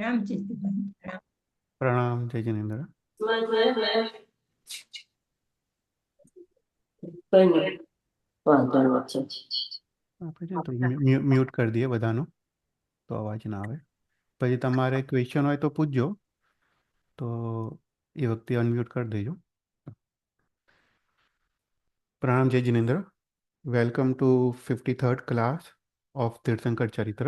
प्रणाम चेतन भाई, प्रणाम। प्रणाम जय जिनेन्द्र। કઈ નહીં, વાંધો નથી. આપણે છે ને થોડું મ્યુટ કરી દઈએ બધાનું, તો અવાજ ના આવે. પછી તમારે ક્વેશ્ચન હોય તો પૂછજો, તો એ વખતે અનમ્યુટ કરી દેજો. પ્રણામ જય Jinendra. Welcome to 53rd class of Tirthankar Charitra.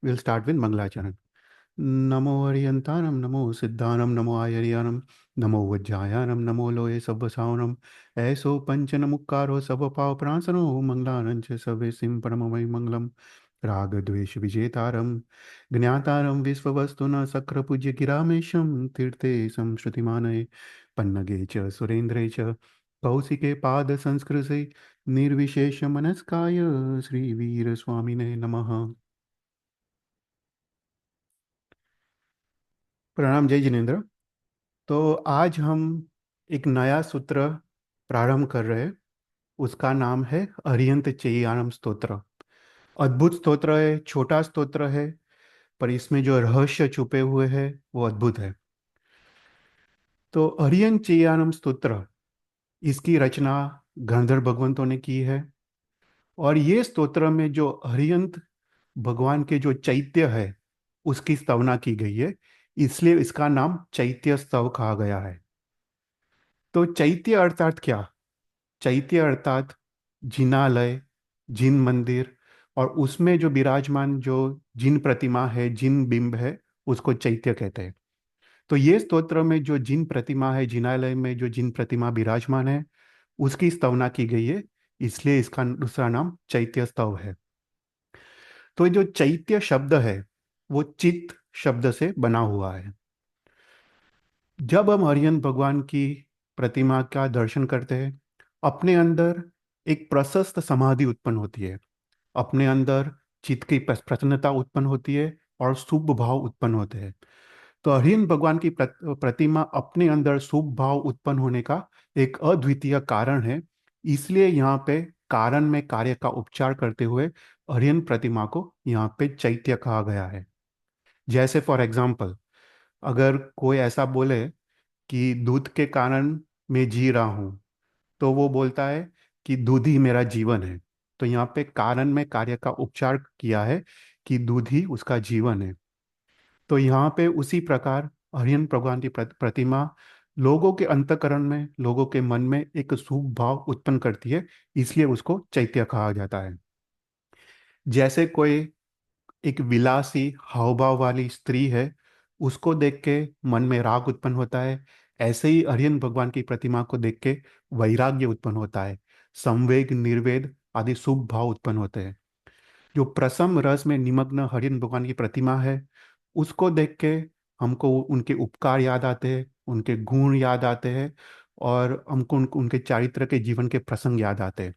Will start with મંગલાચરણ. नमो हरियंतानम नमो सिद्धानम नमो आयर्यानम नमो वज्जायानम नमो लोये सब्बसावनम ऐसो पंचन मुक्कारो सब पाव प्रासनो मंगलानंच सवे सिम परममय मंगलम राग द्वेष विजेतारम ज्ञातारम विश्ववस्तु न सक्र पूज्य गिरामेशम तीर्थे संश्रुतिमानये पन्नगे च सुरेन्द्रे च कौशिके पाद संस्कृते निर्विशेष मनस्काय श्री वीर स्वामिने नमः. प्रणाम जय जिनेन्द्र. तो आज हम एक नया सूत्र प्रारंभ कर रहे हैं. उसका नाम है अरिहंत चेय्यानम स्तोत्र. अद्भुत स्तोत्र है, छोटा स्तोत्र है, पर इसमें जो रहस्य छुपे हुए हैं वो अद्भुत है. तो अरिहंत चेय्यानम स्तोत्र, इसकी रचना गणधर भगवंतों ने की है. और ये स्तोत्र में जो अरिहंत भगवान के जो चैत्य है उसकी स्तवना की गई है, इसलिए इसका नाम चैत्य स्तव कहा गया है. तो चैत्य अर्थात क्या? चैत्य अर्थात जिनालय, जिन मंदिर, और उसमें जो विराजमान जो जिन प्रतिमा है, जिन बिंब है, उसको चैत्य कहते हैं. तो ये स्तोत्र में जो जिन प्रतिमा है, जिनालय में जो जिन प्रतिमा विराजमान है, उसकी स्तवना की गई है, इसलिए इसका दूसरा नाम चैत्य स्तव है. तो जो चैत्य शब्द है वो चित्त शब्द से बना हुआ है. जब हम हरिहंत भगवान की प्रतिमा का दर्शन करते हैं, अपने अंदर एक प्रशस्त समाधि उत्पन्न होती है, अपने अंदर चित्त की प्रसन्नता उत्पन्न होती है और शुभ भाव उत्पन्न होते हैं. तो हरिहंत भगवान की प्रतिमा अपने अंदर शुभ भाव उत्पन्न होने का एक अद्वितीय कारण है. इसलिए यहाँ पे कारण में कार्य का उपचार करते हुए हरिहंत प्रतिमा को यहाँ पे चैत्य कहा गया है. जैसे फॉर एग्जाम्पल, अगर कोई ऐसा बोले कि दूध के कारण मैं जी रहा हूँ, तो वो बोलता है कि दूध ही मेरा जीवन है. तो यहाँ पे कारण में कार्य का उपचार किया है कि दूध ही उसका जीवन है. तो यहाँ पे उसी प्रकार हरिहंत भगवान की प्रतिमा लोगों के अंतकरण में, लोगों के मन में एक शुभ भाव उत्पन्न करती है, इसलिए उसको चैत्य कहा जाता है. जैसे कोई एक विलासी हाव भाव वाली स्त्री है, उसको देख के मन में राग उत्पन्न होता है. ऐसे ही हरिहंत भगवान की प्रतिमा को देख के वैराग्य उत्पन्न होता है, संवेग, निर्वेद आदि शुभ भाव उत्पन्न होते हैं. जो प्रसन्न रस में निमग्न हरिहंत भगवान की प्रतिमा है, उसको देख के हमको उनके उपकार याद आते हैं, उनके गुण याद आते हैं, और हमको उनके चारित्र के जीवन के प्रसंग याद आते हैं.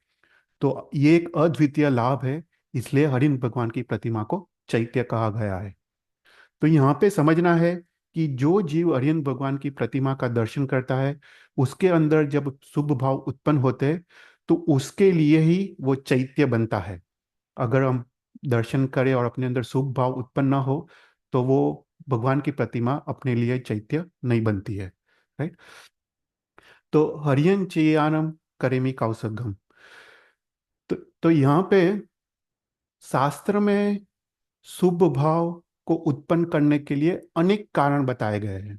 तो ये एक अद्वितीय लाभ है, इसलिए हरिहंत भगवान की प्रतिमा को चैत्य कहा गया है. तो यहाँ पे समझना है कि जो जीव हरिहंत भगवान की प्रतिमा का दर्शन करता है, उसके अंदर जब शुभ भाव उत्पन्न होते हैं, तो उसके लिए ही वो चैत्य बनता है. अगर हम दर्शन करें और अपने अंदर शुभ भाव उत्पन्न ना हो, तो वो भगवान की प्रतिमा अपने लिए चैत्य नहीं बनती है. राइट. तो हरियन चेयानम करेमी कौसगम. तो यहाँ पे शास्त्र में शुभ भाव को उत्पन्न करने के लिए अनेक कारण बताए गए हैं.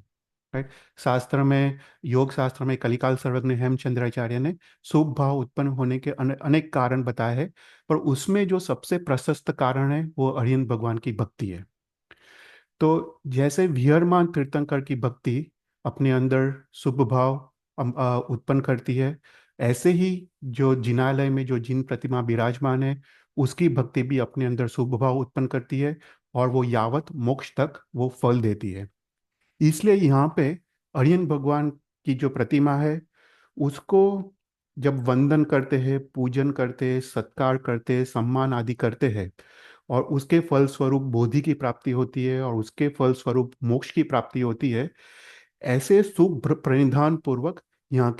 राइट. शास्त्र में, योग शास्त्र में कलिकाल सर्वज्ञ हेमचंद्राचार्य ने शुभ भाव उत्पन्न होने के अनेक कारण बताए हैं, पर उसमें जो सबसे प्रशस्त कारण है वो अरिहंत भगवान की भक्ति है. तो जैसे विहरमान तीर्थंकर की भक्ति अपने अंदर शुभ भाव उत्पन्न करती है, ऐसे ही जो जिनालय में जो जिन प्रतिमा विराजमान है, उसकी भक्ति भी अपने अंदर शुभ भाव उत्पन्न करती है, और वो यावत मोक्ष तक वो फल देती है. इसलिए यहाँ पे अरिहंत भगवान की जो प्रतिमा है, उसको जब वंदन करते हैं, पूजन करते हैं, सत्कार करते हैं, सम्मान आदि करते हैं, और उसके फल स्वरूप बोधि की प्राप्ति होती है, और उसके फल स्वरूप मोक्ष की प्राप्ति होती है. ऐसे शुभ प्रणिधान पूर्वक यहाँ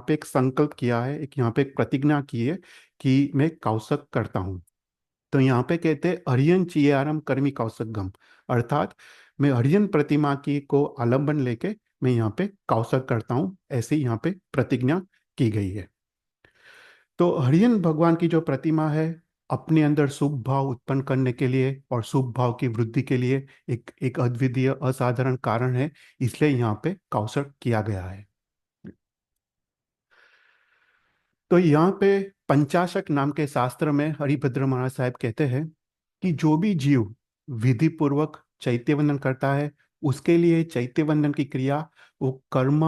पे एक संकल्प किया है, एक यहाँ पे एक प्रतिज्ञा की है कि मैं कौसक करता हूँ. तो यहाँ पे कहते हैं अरियन चियारम कर्मी कौसगम, अर्थात मैं अरियन प्रतिमा की को आलम्बन लेके मैं यहाँ पे कौसक करता हूँ, ऐसे यहाँ पे प्रतिज्ञा की गई है। तो हरियन भगवान की जो प्रतिमा है, अपने अंदर शुभ भाव उत्पन्न करने के लिए और शुभ भाव की वृद्धि के लिए एक एक अद्वितीय असाधारण कारण है, इसलिए यहाँ पे कौसक किया गया है। तो यहाँ पे पंचाशक नाम के शास्त्र में हरिभद्र महाराज साहब कहते हैं कि जो भी जीव विधि पूर्वक चैत्यवंदन करता है, उसके लिए चैत्यवंदन की क्रिया वो कर्म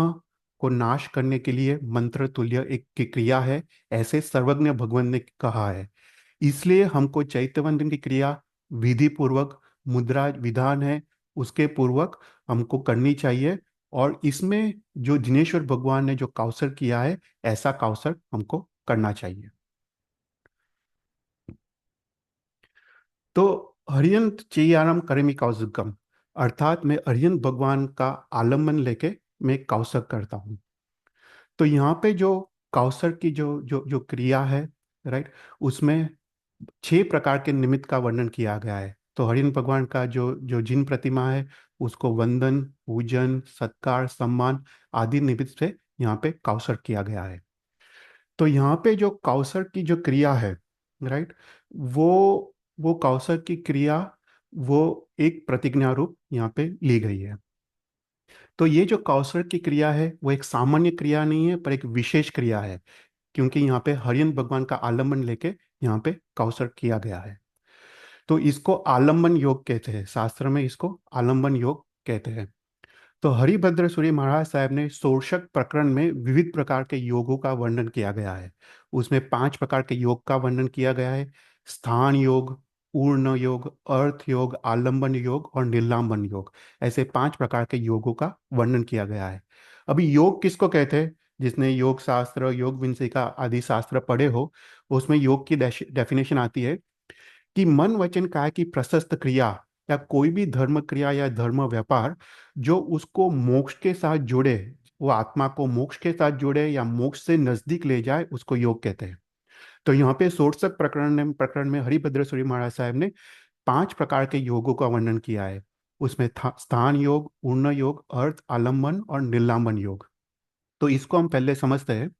को नाश करने के लिए मंत्र तुल्य एक की क्रिया है, ऐसे सर्वज्ञ भगवान ने कहा है। इसलिए हमको चैत्यवंदन की क्रिया विधि पूर्वक, मुद्रा विधान है उसके पूर्वक हमको करनी चाहिए। और इसमें जो जिनेश्वर भगवान ने जो कौसर किया है, ऐसा कौसर हमको करना चाहिए। तो हरियंत चेयारम करेमी कौसुकम, अर्थात मैं हरियंत भगवान का आलम्बन लेके मैं कौसर करता हूँ। तो यहाँ पे जो कौसर की जो जो जो क्रिया है, राइट, उसमें 6 प्रकार के निमित्त का वर्णन किया गया है। तो हरिन भगवान का जो जो जिन प्रतिमा है, उसको वंदन, पूजन, सत्कार, सम्मान आदि निमित्त से यहाँ पे कौसर किया गया है। तो यहाँ पे जो कौसर की जो क्रिया है, राइट, वो कौसर की क्रिया वो एक प्रतिज्ञा रूप यहाँ पे ली गई है। तो ये जो कौसर की क्रिया है वो एक सामान्य क्रिया नहीं है, पर एक विशेष क्रिया है, क्योंकि यहाँ पे हरियन भगवान का आलम्बन लेके यहाँ पे कौसर किया गया है। तो इसको आलम्बन योग कहते हैं, शास्त्र में इसको आलम्बन योग कहते हैं। तो हरिभद्र सूरी महाराज साहब ने षोडशक प्रकरण में विविध प्रकार के योगों का वर्णन किया गया है। उसमें 5 प्रकार के योग का वर्णन किया गया है: स्थान योग, पूर्ण योग, अर्थ योग, आलम्बन योग और निलंबन योग। ऐसे 5 प्रकार के योगों का वर्णन किया गया है। अभी योग किसको कहते हैं? जिसने योग शास्त्र, योग विंसिका आदि शास्त्र पढ़े हो, उसमें योग की डेफिनेशन आती है कि मन वचन काया की प्रशस्त क्रिया या कोई भी धर्म क्रिया या धर्म व्यापार जो उसको मोक्ष के साथ जुड़े, वो आत्मा को मोक्ष के साथ जुड़े या मोक्ष से नजदीक ले जाए, उसको योग कहते हैं। तो यहाँ पे षोडशक प्रकरण में हरिभद्र सूरी महाराज साहब ने 5 प्रकार के योगों का वर्णन किया है। उसमें स्थान योग, पूर्ण योग, अर्थ, आलम्बन और निलंबन योग। तो इसको हम पहले समझते हैं।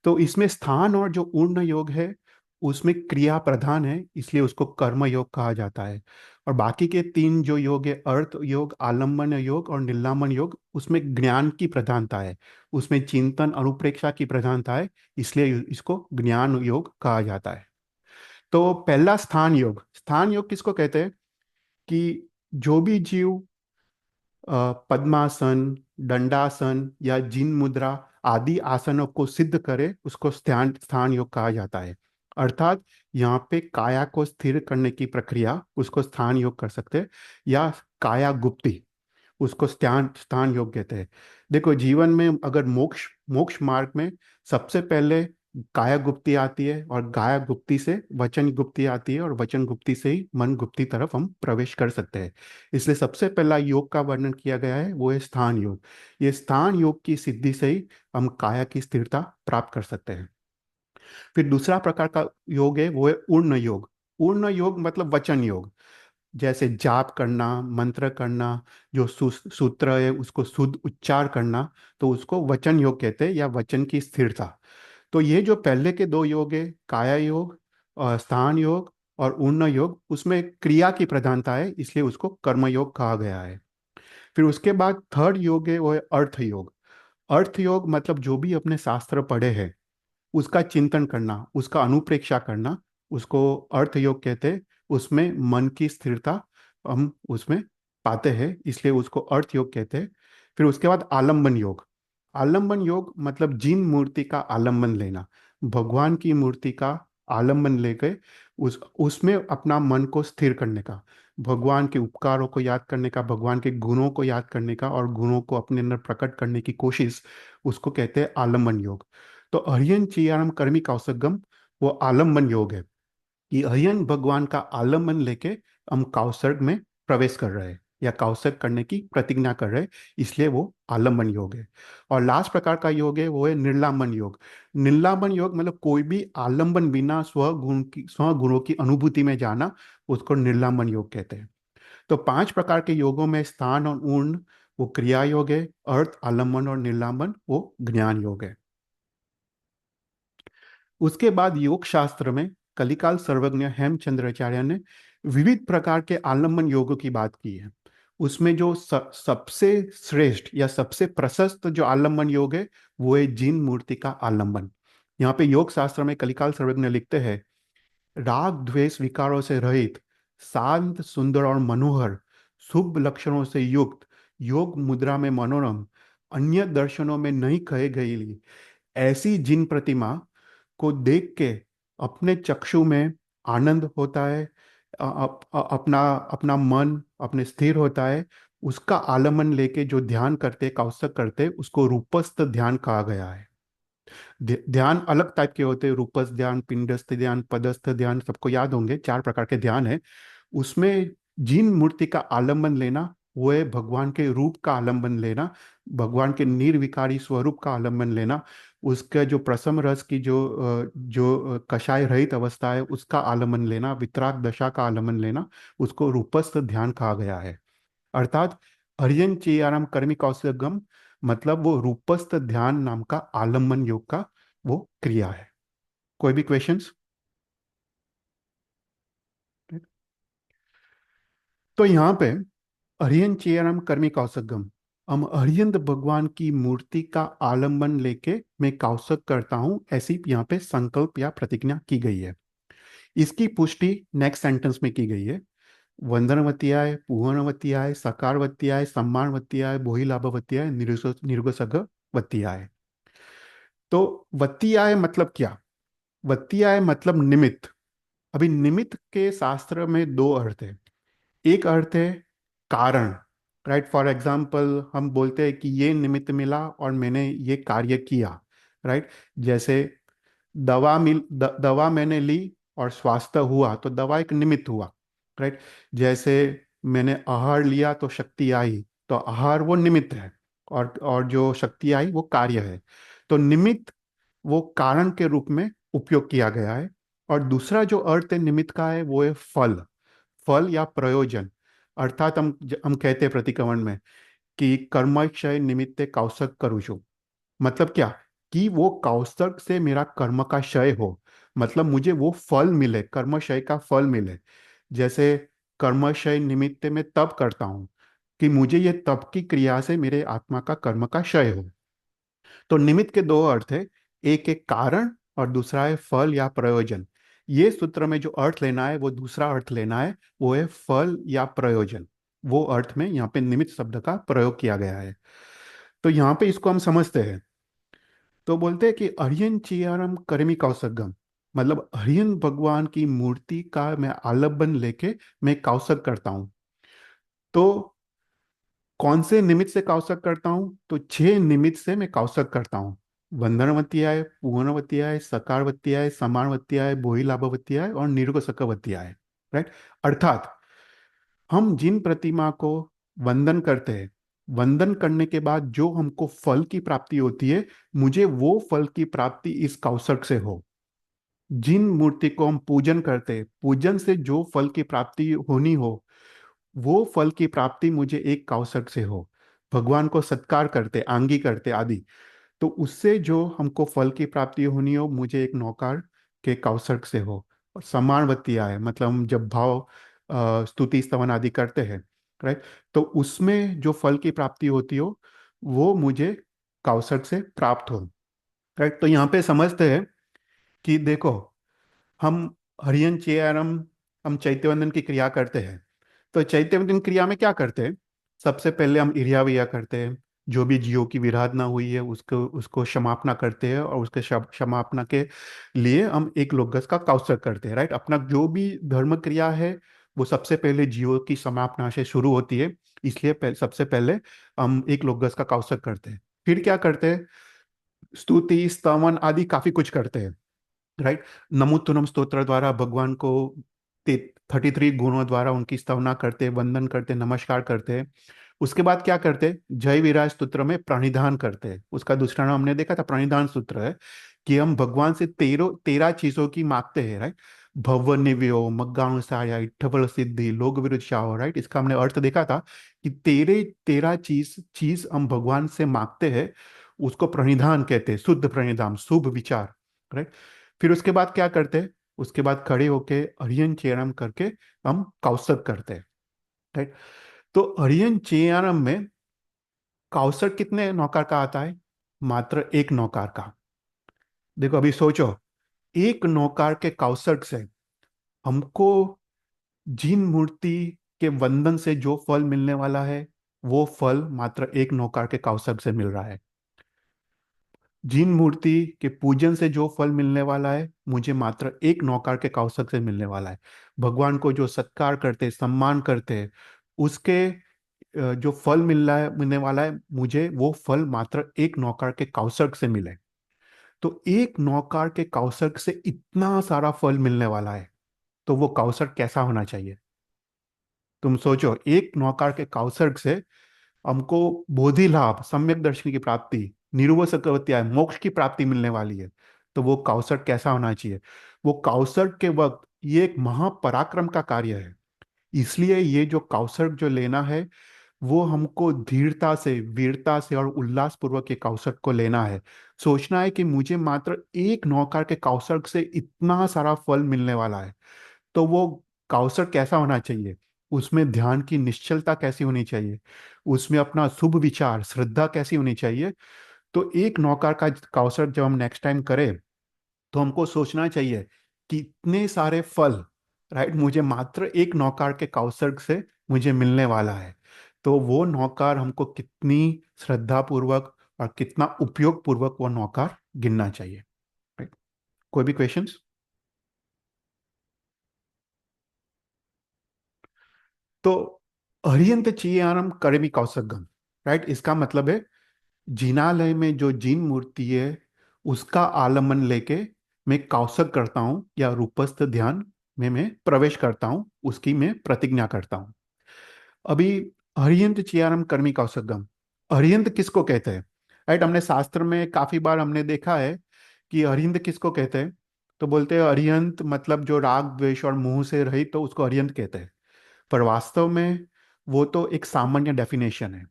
तो इसमें स्थान और जो पूर्ण योग है, उसमें क्रिया प्रधान है, इसलिए उसको कर्म योग कहा जाता है। और बाकी के 3 जो योग है, अर्थ योग, आलम्बन योग और निलंबन योग, उसमें ज्ञान की प्रधानता है, उसमें चिंतन अनुप्रेक्षा की प्रधानता है, इसलिए इसको ज्ञान योग कहा जाता है। तो पहला स्थान योग। स्थान योग किसको कहते हैं? कि जो भी जीव पद्मासन, दंडासन या जिन मुद्रा आदि आसनों को सिद्ध करे, उसको स्थान स्थान योग कहा जाता है। अर्थात यहाँ पे काया को स्थिर करने की प्रक्रिया, उसको स्थान योग कर सकते हैं, या काया गुप्ति, उसको स्थान स्थान योग कहते हैं। देखो, जीवन में अगर मोक्ष मोक्ष मार्ग में सबसे पहले काया गुप्ती आती है, और काया गुप्ती से वचन गुप्ती आती है, और वचन गुप्ती से ही मन गुप्ती तरफ हम प्रवेश कर सकते हैं। इसलिए सबसे पहला योग का वर्णन किया गया है, वो है स्थान योग। ये स्थान योग की सिद्धि से ही हम काया की स्थिरता प्राप्त कर सकते हैं। फिर दूसरा प्रकार का योग है, वो है पूर्ण योग। पूर्ण योग मतलब वचन योग, जैसे जाप करना, मंत्र करना, जो सूत्र है उसको शुद्ध उच्चार करना, तो उसको वचन योग कहते हैं, या वचन की स्थिरता। तो ये जो पहले के 2 योग है, काया योग और स्थान योग और ऊर्ण योग, उसमें क्रिया की प्रधानता है, इसलिए उसको कर्म योग कहा गया है। फिर उसके बाद थर्ड योग है, वो है अर्थ योग। अर्थ योग मतलब जो भी अपने शास्त्र पढ़े हैं, उसका चिंतन करना, उसका अनुप्रेक्षा करना, उसको अर्थ योग कहते हैं। उसमें मन की स्थिरता हम उसमें पाते हैं, इसलिए उसको अर्थ योग कहते हैं। फिर उसके बाद आलम्बन योग। आलम्बन योग मतलब जिन मूर्ति का आलम्बन लेना, भगवान की मूर्ति का आलम्बन लेके उसमें अपना मन को स्थिर करने का, भगवान के उपकारों को याद करने का, भगवान के गुणों को याद करने का और गुणों को अपने अंदर प्रकट करने की कोशिश, उसको कहते हैं आलम्बन योग। तो अहियन चियारम कर्मी कौसगम वो आलम्बन योग है, कि अहियन भगवान का आलम्बन लेके हम कौसर्ग में प्रवेश कर रहे हैं। या कौशक करने की प्रतिज्ञा कर रहे, इसलिए वो आलम्बन योग है। और लास्ट प्रकार का योग है वो है निर्लाम्बन योग। निर्लाम्बन योग मतलब कोई भी आलम्बन बिना स्वगुणों की अनुभूति में जाना, उसको निर्लाम्बन योग कहते हैं। तो 5 प्रकार के योगों में स्थान और ऊर्ण वो क्रिया योग है, अर्थ, आलम्बन और निर्लाम्बन वो ज्ञान योग है। उसके बाद योग शास्त्र में कलिकाल सर्वज्ञ हेमचंद्राचार्य ने विविध प्रकार के आलम्बन योगों की बात की है। उसमें जो सबसे श्रेष्ठ या सबसे प्रशस्त जो आलम्बन योग है वो है जिन मूर्ति का आलम्बन। यहाँ पे योग शास्त्र में कलिकाल सर्वज्ञ लिखते हैं, राग द्वेष विकारों से रहित, शांत सुंदर और मनोहर, शुभ लक्षणों से युक्त, योग मुद्रा में मनोरम, अन्य दर्शनों में नहीं कहे गई ऐसी जिन प्रतिमा को देख के अपने चक्षु में आनंद होता है, अपना अपना मन अपने स्थिर होता है, उसका आलमन लेके जो ध्यान करते कौशक करते उसको रूपस्थ ध्यान कहा गया है। ध्यान अलग टाइप के होते हैं, रूपस्थ ध्यान, पिंडस्थ ध्यान, पदस्थ ध्यान, सबको याद होंगे 4 प्रकार के ध्यान है। उसमें जिन मूर्ति का आलंबन लेना वो है भगवान के रूप का आलंबन लेना, भगवान के निर्विकारी स्वरूप का आलंबन लेना, उसका जो प्रसम रस की जो कषाय रहित अवस्था है उसका आलंबन लेना, वितराग दशा का आलंबन लेना, उसको रूपस्थ ध्यान कहा गया है। अर्थात हरियन चेयाराम कर्मी कौशलगम मतलब वो रूपस्थ ध्यान नाम का आलंबन योग का वो क्रिया है। कोई भी क्वेश्चंस? तो यहाँ पे अरियन चेयरम कर्मी कौशगम, हम अरियंत भगवान की मूर्ति का आलंबन लेके मैं कौशक करता हूं, ऐसी यहाँ पे संकल्प या प्रतिज्ञा की गई है। इसकी पुष्टि नेक्स्ट सेंटेंस में की गई है, वंदनवत्याय, पूर्णवत्याय, सकारवत्याय, सम्मानवत्याय, बोहिलाभवत्याय, निर्गसगवत्याय। तो वत्याय मतलब क्या? वत्याय मतलब निमित्त। अभी निमित्त के शास्त्र में 2 अर्थ है। एक अर्थ है कारण, राइट। फॉर एग्जाम्पल हम बोलते हैं कि ये निमित्त मिला और मैंने ये कार्य किया, राइट। जैसे दवा मैंने ली और स्वास्थ्य हुआ, तो दवा एक निमित्त हुआ, राइट। जैसे मैंने आहार लिया तो शक्ति आई, तो आहार वो निमित्त है, और जो शक्ति आई वो कार्य है। तो निमित्त वो कारण के रूप में उपयोग किया गया है। और दूसरा जो अर्थ है निमित्त का है वो है फल, फल या प्रयोजन। अर्थात हम कहते हैं प्रतिक्रमण में कि कर्मक्षय निमित्ते कौशक करूँ। मतलब क्या? कि वो कौशक से मेरा कर्म का क्षय हो, मतलब मुझे वो फल मिले, कर्मक्षय का फल मिले। जैसे कर्मक्षय निमित्त मैं तप करता हूँ कि मुझे ये तप की क्रिया से मेरे आत्मा का कर्म का क्षय हो। तो निमित्त के 2 अर्थ है, एक एक कारण और दूसरा है फल या प्रयोजन। ये सूत्र में जो अर्थ लेना है वो दूसरा अर्थ लेना है, वो है फल या प्रयोजन। वो अर्थ में यहाँ पे निमित्त शब्द का प्रयोग किया गया है। तो यहाँ पे इसको हम समझते हैं। तो बोलते हैं कि अरियन चियारम करमी कौशगम, मतलब अरियन भगवान की मूर्ति का मैं आलम्बन लेके मैं कौशक करता हूँ। तो कौन से निमित्त से कौशक करता हूँ? तो 6 निमित्त से मैं कौशक करता हूँ। वंदनवती आय, पूर्णवती आय, सकारवती आय, समानवती आय, बोहिलाभवती आय और निर्गसकवती आय, राइट। अर्थात हम जिन प्रतिमा को वंदन करते हैं, वंदन करने के बाद जो हमको फल की प्राप्ति होती है, मुझे वो फल की प्राप्ति इस कौशक से हो। जिन मूर्ति को हम पूजन करते हैं, पूजन से जो फल की प्राप्ति होनी हो, वो फल की प्राप्ति मुझे एक कौशक से हो। भगवान को सत्कार करते, आंगी करते आदि, तो उससे जो हमको फल की प्राप्ति होनी हो, मुझे एक नौकर के कौशक से हो। और सम्मानवती आए मतलब हम जब भाव स्तुति स्तवन आदि करते हैं, राइट, तो उसमें जो फल की प्राप्ति होती हो वो मुझे कौशक से प्राप्त हो, राइट। तो यहाँ पे समझते हैं कि देखो, हम हरियन चेयरम, हम चैत्यवंदन की क्रिया करते हैं। तो चैत्यवंदन क्रिया में क्या करते हैं? सबसे पहले हम इरिया विया करते हैं, जो भी जीवों की विराधना हुई है उसको उसको क्षमापना करते हैं, और उसके क्षमापना के लिए हम एक लोकगस का कौशक करते हैं, राइट। अपना जो भी धर्म क्रिया है वो सबसे पहले जीवों की समापना से शुरू होती है, इसलिए सबसे पहले हम एक लोकगस का कौशक करते हैं। फिर क्या करते हैं? स्तुति स्तवन आदि काफी कुछ करते हैं, राइट। नमोत्तुनम स्तोत्र द्वारा भगवान को 33 गुणों द्वारा उनकी स्तवना करते, वंदन करते, नमस्कार करते। उसके बाद क्या करते, जय विराज स्तोत्र में प्रणिधान करते हैं। उसका दूसरा नाम हमने देखा था, प्रणिधान सूत्र है कि हम भगवान से 13 चीजों की मांगते हैं, राइट। भव निव्यो मग्गानुसाया इट्ठबल सिद्धि लोक विरुद्ध शाहो, राइट। इसका हमने अर्थ देखा था कि 13 चीज चीज हम भगवान से मांगते हैं, उसको प्रणिधान कहते हैं, शुद्ध प्रणिधान, शुभ विचार, राइट। फिर उसके बाद क्या करते हैं, उसके बाद खड़े होके अरियन चेयरम करके हम कौसक करते हैं, राइट। तो अरियन चेयरम में काउसर कितने नौकार का आता है? मात्र एक नौकार का। देखो अभी सोचो, एक नौकार के काउसर से हमको जिन मूर्ति के वंदन से जो फल मिलने वाला है, वो फल मात्र एक नौकार के काउसर से मिल रहा है। जिन मूर्ति के पूजन से जो फल मिलने वाला है, मुझे मात्र एक नौकार के काउसक से मिलने वाला है। भगवान को जो सत्कार करते, सम्मान करते, उसके जो फल मिलने वाला है, मुझे वो फल मात्र एक नौकर के कौशक से मिले। तो एक नौकर के कौशक से इतना सारा फल मिलने वाला है, तो वो कौशक कैसा होना चाहिए? तुम सोचो, एक नौकर के कौशक से हमको बोधि लाभ, सम्यक दर्शन की प्राप्ति, निर्वसकवत्याय मोक्ष की प्राप्ति मिलने वाली है। तो वो कौशक कैसा होना चाहिए? वो कौशक के वक्त ये एक महापराक्रम का कार्य है। इसलिए ये जो कौशक जो लेना है, वो हमको धीरता से, वीरता से और उल्लास पूर्वक के कौशक को लेना है। सोचना है कि मुझे मात्र एक नौकर के कौशक से इतना सारा फल मिलने वाला है, तो वो कौशक कैसा होना चाहिए? उसमें ध्यान की निश्चलता कैसी होनी चाहिए? उसमें अपना शुभ विचार, श्रद्धा कैसी होनी चाहिए? तो एक नौकर का कौशक जब हम नेक्स्ट टाइम करें, तो हमको सोचना चाहिए कि इतने सारे फल, राइट, मुझे मात्र एक नौकार के कौशक से मुझे मिलने वाला है। तो वो नौकार हमको कितनी श्रद्धा पूर्वक और कितना उपयोग पूर्वक वो नौकार गिनना चाहिए, राइट। कोई भी क्वेश्चंस? तो अरियंत चीयानम करमी कौशगम, राइट। इसका मतलब है जिनालय में जो जिन मूर्ति है, उसका आलम्बन लेके मैं कौशक करता हूँ या रूपस्थ ध्यान में मैं प्रवेश करता हूँ, उसकी मैं प्रतिज्ञा करता हूँ। अभी हरियंत चियारम कर्मी कौशगम, हरियंत किसको कहते हैं? राइट, हमने शास्त्र में काफी बार हमने देखा है कि हरियंत किसको कहते हैं। तो बोलते हैं अरियंत मतलब जो राग द्वेष और मोह से रहित, तो उसको अरियंत कहते हैं। पर वास्तव में वो तो एक सामान्य डेफिनेशन है,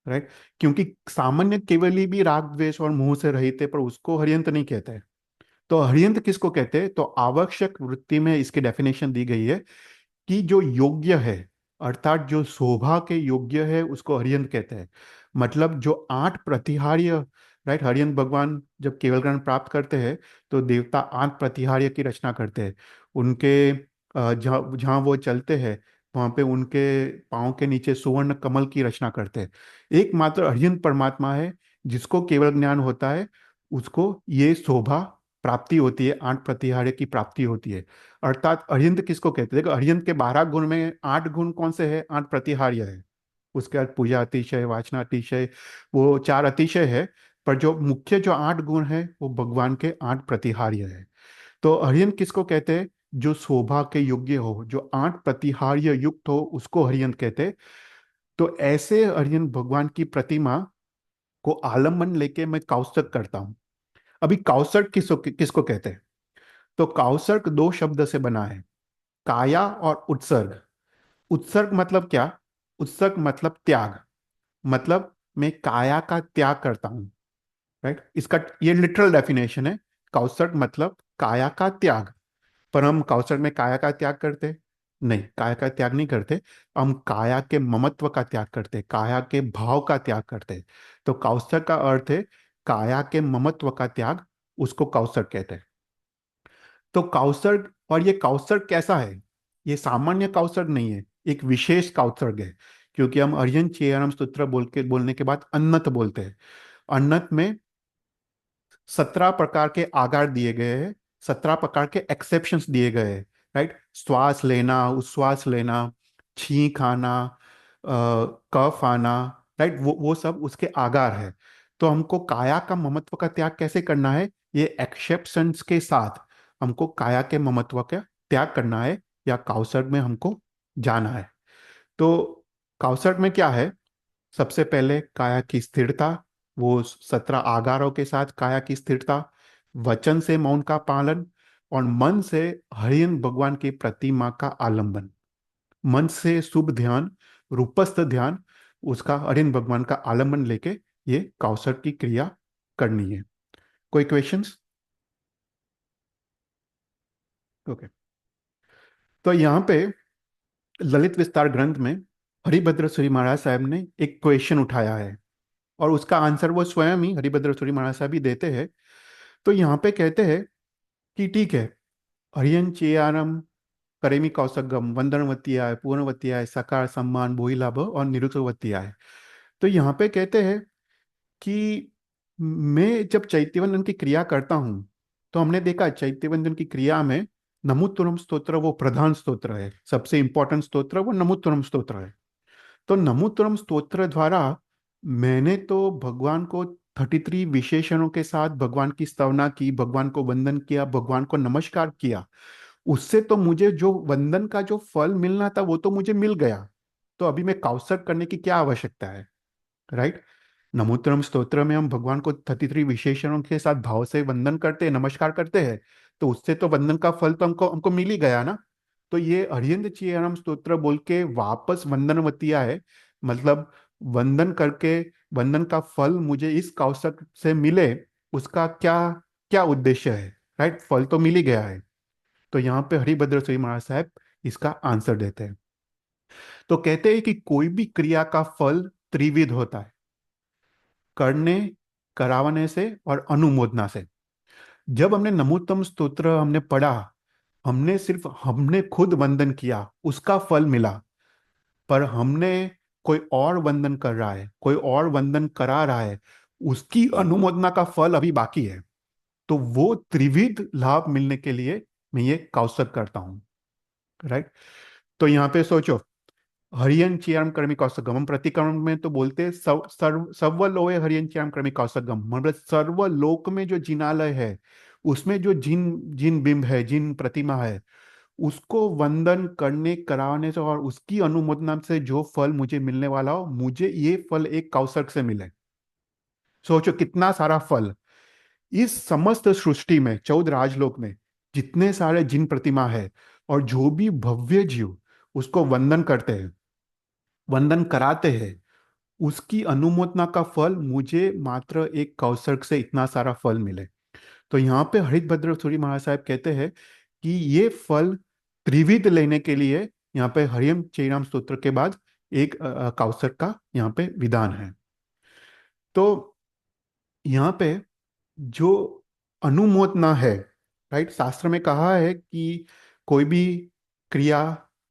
राइट। क्योंकि सामान्य केवल ही भी राग द्वेष और मोह से रहित है, पर उसको हरियंत नहीं कहते हैं। तो हरियंत किसको कहते हैं? तो आवश्यक वृत्ति में इसकी डेफिनेशन दी गई है कि जो योग्य है, अर्थात जो शोभा के योग्य है, उसको हरियंत कहते हैं। मतलब जो 8 प्रतिहार्य, राइट। हरियंत भगवान जब केवल ज्ञान प्राप्त करते हैं, तो देवता 8 प्रतिहार्य की रचना करते हैं। उनके जहाँ जहाँ वो चलते हैं, वहाँ पे उनके पाँव के नीचे सुवर्ण कमल की रचना करते हैं। एकमात्र हरियंत परमात्मा है जिसको केवल ज्ञान होता है, उसको ये शोभा प्राप्ति होती है, 8 प्रतिहार्य की प्राप्ति होती है। अर्थात अरिहंत किसको कहते हैं? देखो, अरिहंत के 12 गुण में 8 गुण कौन से हैं? 8 प्रतिहार्य है। उसके बाद पूजा अतिशय, वाचना अतिशय, वो 4 अतिशय है। पर जो मुख्य जो 8 गुण है, वो भगवान के 8 प्रतिहार्य है। तो अरिहंत किसको कहते हैं? जो शोभा के योग्य हो, जो 8 प्रतिहार्य युक्त हो, उसको अरिहंत कहते हैं। तो ऐसे अरिहंत भगवान की प्रतिमा को आलम्बन लेके मैं कौस्तक करता हूँ। अभी कौसक किसको किसको कहते हैं? तो कौसक 2 शब्द से बना है, काया और उत्सर्ग। उत्सर्ग मतलब क्या? उत्सर्ग मतलब त्याग। मतलब मैं काया का त्याग करता हूं, राइट। इसका ये लिटरल डेफिनेशन है। कौसर्ग मतलब काया का त्याग। पर हम कौसर्ग में काया का त्याग करते? नहीं, काया का त्याग नहीं करते। हम काया के ममत्व का त्याग करते, काया के भाव का त्याग करते। तो कौसर्ग का अर्थ है काया के ममत्व का त्याग, उसको कौसर्ग कहते हैं। तो कौसर्ग, और ये कौसर्ग कैसा है? ये सामान्य कौसर्ग नहीं है, एक विशेष कौसर्ग है। क्योंकि हम अर्यन चेयरम सूत्र बोलने के बाद अन्नत बोलते हैं। अन्नत में 17 प्रकार के आकार दिए गए हैं, 17 प्रकार के एक्सेप्शंस दिए गए हैं, राइट। श्वास लेना, उच्छ्वास लेना, छींक आना, कफ आना, राइट, वो सब उसके आकार है। तो हमको काया का ममत्व का त्याग कैसे करना है? ये एक्सेप्शंस के साथ हमको काया के ममत्व का त्याग करना है। या काउसर्ग में हमको जाना है। तो काउसर्ग में क्या है? सबसे पहले काया की स्थिरता, वो 17 आगारों के साथ काया की स्थिरता, वचन से मौन का पालन, और मन से हरियन भगवान की प्रतिमा का आलंबन। मन से शुभ ध्यान, रूपस्थ ध्यान, उसका हरियन भगवान का आलंबन लेके ये काउसर्ग की क्रिया करनी है। कोई क्वेश्चंस? ओके। तो यहाँ पे ललित विस्तार ग्रंथ में हरिभद्र सूरी महाराज साहब ने एक क्वेश्चन उठाया है, और उसका आंसर वो स्वयं ही हरिभद्र सूरी महाराज साहब ही देते हैं। तो यहाँ पे कहते हैं कि ठीक है, हरियन चेयारम करेमी कौसगम वंदनवतियाय पूर्णवतियाय सकार सम्मान भोईलाभ और निरुक्तवतियाय। तो यहाँ पे कहते हैं कि मैं जब चैत्यवंदन की क्रिया करता हूँ, तो हमने देखा चैत्यवंदन की क्रिया में नमोत्तरम स्तोत्र वो प्रधान स्तोत्र है, सबसे इंपॉर्टेंट स्तोत्र वो नमोत्तरम स्तोत्र है। तो नमोत्तरम स्तोत्र द्वारा मैंने तो भगवान को 33 विशेषणों के साथ भगवान की स्तवना की, भगवान को वंदन किया, भगवान को नमस्कार किया। उससे तो मुझे जो वंदन का जो फल मिलना था वो तो मुझे मिल गया। तो अभी मैं काउसर्ग करने की क्या आवश्यकता है? राइट। नमोत्तरम स्तोत्र में हम भगवान को 33 विशेषणों के साथ भाव से वंदन करते हैं, नमस्कार करते हैं। तो उससे तो वंदन का फल तो हमको हमको मिल ही गया ना। तो ये अरिहंत चीयरम स्तोत्र बोल के वापस वंदनवतिया है, मतलब वंदन करके वंदन का फल मुझे इस कौशक से मिले, उसका क्या क्या उद्देश्य है? राइट, फल तो मिल ही गया है। तो यहाँ पे हरिभद्र सूरी महाराज साहब इसका आंसर देते हैं। तो कहते हैं कि कोई भी क्रिया का फल त्रिविध होता है, करने, करावने से और अनुमोदना से। जब हमने नमोत्तम स्तोत्र हमने पढ़ा, हमने खुद वंदन किया, उसका फल मिला। पर हमने कोई और वंदन कर रहा है, कोई और वंदन करा रहा है, उसकी अनुमोदना का फल अभी बाकी है। तो वो त्रिविध लाभ मिलने के लिए मैं ये कौसक करता हूं। राइट। तो यहाँ पे सोचो, हरियन चियाम कर्मी कौसगम, हम प्रतिक्रमण में तो बोलते हैं सर्वलोय हरियन चियाम कर्मी कौसगम, मतलब सर्वलोक में जो जिनालय है, उसमें जो जिन जिन बिंब है, जिन प्रतिमा है, उसको वंदन करने कराने से और उसकी अनुमोदना से जो फल मुझे मिलने वाला हो, मुझे ये फल एक कौसक से मिले। सोचो कितना सारा फल। इस समस्त सृष्टि में 14 राजलोक में जितने सारे जिन प्रतिमा है, और जो भी भव्य जीव उसको वंदन करते हैं, वंदन कराते हैं, उसकी अनुमोदना का फल मुझे मात्र एक कौसर्ग से इतना सारा फल मिले। तो यहाँ पे हरिभद्र सूरी महाराज साहब कहते हैं कि ये फल त्रिविध लेने के लिए यहाँ पे हरियम चैराम स्तोत्र के बाद एक कौसर्ग का यहाँ पे विधान है। तो यहाँ पे जो अनुमोदना है, राइट, शास्त्र में कहा है कि कोई भी क्रिया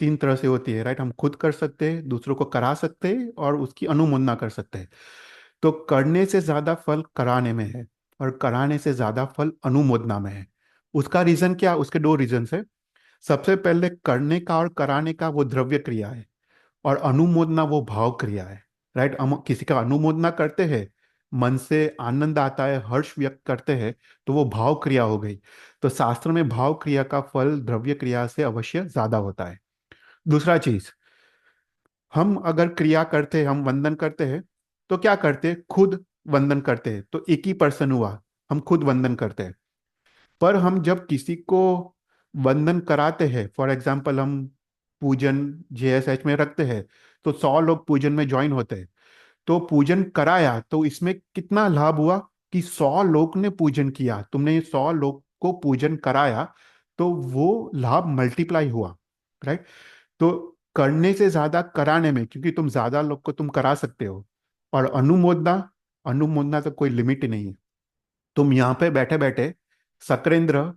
3 तरह से होती है। राइट, हम खुद कर सकते हैं, दूसरों को करा सकते हैं, और उसकी अनुमोदना कर सकते हैं। तो करने से ज्यादा फल कराने में है, और कराने से ज्यादा फल अनुमोदना में है। उसका रीजन क्या? उसके 2 रीजन है। सबसे पहले, करने का और कराने का वो द्रव्य क्रिया है, और अनुमोदना वो भाव क्रिया है। राइट, हम किसी का अनुमोदना करते हैं, मन से आनंद आता है, हर्ष व्यक्त करते हैं, तो वो भाव क्रिया हो गई। तो शास्त्र में भाव क्रिया का फल द्रव्य क्रिया से अवश्य ज्यादा होता है। दूसरा चीज, हम अगर क्रिया करते हैं, हम वंदन करते हैं, तो क्या करते हैं? खुद वंदन करते हैं, तो एक ही पर्सन हुआ, हम खुद वंदन करते हैं। पर हम जब किसी को वंदन कराते हैं, फॉर एग्जाम्पल हम पूजन JSH में रखते हैं, तो 100 लोग पूजन में ज्वाइन होते हैं। तो पूजन कराया तो इसमें कितना लाभ हुआ कि 100 लोग ने पूजन किया, तुमने 100 लोग को पूजन कराया, तो वो लाभ मल्टीप्लाई हुआ। राइट। तो करने से ज्यादा कराने में, क्योंकि तुम ज्यादा लोग को तुम करा सकते हो। और अनुमोदना, अनुमोदना तो कोई लिमिट ही नहीं है। तुम यहाँ पे बैठे बैठे सक्रेंद्र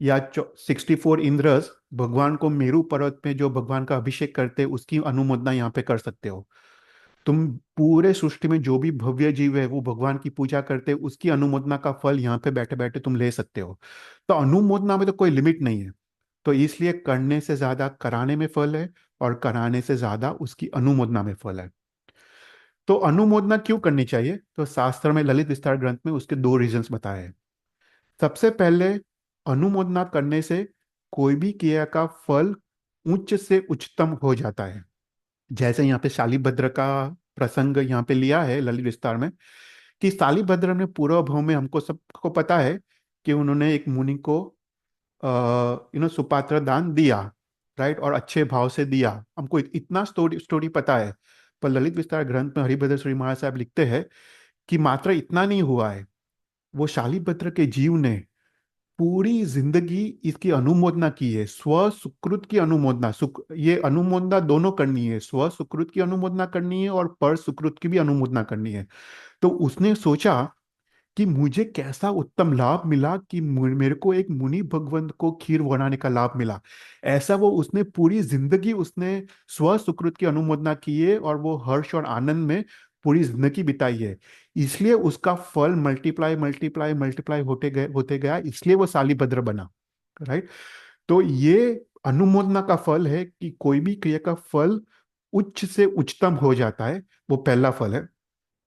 या 64 इंद्रस, भगवान को मेरू पर्वत में जो भगवान का अभिषेक करते हैं, उसकी अनुमोदना यहाँ पे कर सकते हो। तुम पूरे सृष्टि में जो भी भव्य जीव है वो भगवान की पूजा करते हैं, उसकी अनुमोदना का फल यहाँ पे बैठे बैठे तुम ले सकते हो। तो अनुमोदना में तो कोई लिमिट नहीं है। तो इसलिए करने से ज्यादा कराने में फल है, और कराने से ज्यादा उसकी अनुमोदना में फल है। तो अनुमोदना क्यों करनी चाहिए? तो शास्त्र में ललित विस्तार ग्रंथ में उसके 2 रीजंस बताए हैं। सबसे पहले, अनुमोदना करने से कोई भी क्रिया का फल उच्च से उच्चतम हो जाता है। जैसे यहाँ पे शालिभद्र का प्रसंग यहाँ पे लिया है ललित विस्तार में, कि शालिभद्र ने पूर्व भाव में, हमको सबको पता है कि उन्होंने एक मुनि को सुपात्र दान दिया, राइट, और अच्छे भाव से दिया। हमको इतना स्टोरी स्टोरी पता है। पर ललित विस्तार ग्रंथ में हरिभद्र श्री महाराज साहब लिखते हैं कि मात्र इतना नहीं हुआ है, वो शालिभद्र के जीव ने पूरी जिंदगी इसकी अनुमोदना की है, स्व सुकृत की अनुमोदना। ये अनुमोदना दोनों करनी है, स्व सुकृत की अनुमोदना करनी है और पर सुकृत की भी अनुमोदना करनी है। तो उसने सोचा कि मुझे कैसा उत्तम लाभ मिला कि मेरे को एक मुनि भगवंत को खीर बनाने का लाभ मिला। ऐसा वो उसने पूरी जिंदगी उसने स्व सुकृत की अनुमोदना की है और वो हर्ष और आनंद में पूरी जिंदगी बिताई है। इसलिए उसका फल मल्टीप्लाई मल्टीप्लाई मल्टीप्लाई होते गया, इसलिए वो शालिभद्र बना, राइट। तो ये अनुमोदना का फल है कि कोई भी क्रिया का फल उच्च से उच्चतम हो जाता है, वो पहला फल है।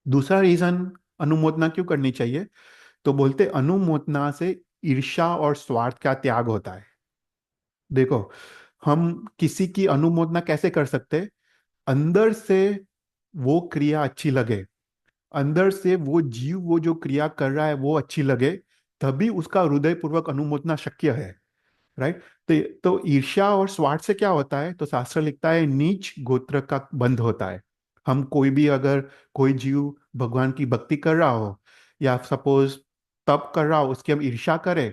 दूसरा रीजन अनुमोदना क्यों करनी चाहिए, तो बोलते अनुमोदना से ईर्ष्या और स्वार्थ का त्याग होता है। देखो, हम किसी की अनुमोदना कैसे कर सकते हैं? अंदर से वो क्रिया अच्छी लगे, अंदर से वो जीव वो जो क्रिया कर रहा है वो अच्छी लगे, तभी उसका हृदयपूर्वक अनुमोदना शक्य है, राइट। तो ईर्ष्या और स्वार्थ से क्या होता है, तो शास्त्र लिखता है नीच गोत्र का बंध होता है। हम कोई भी, अगर कोई जीव भगवान की भक्ति कर रहा हो या सपोज तप कर रहा हो, उसकी हम ईर्ष्या करें,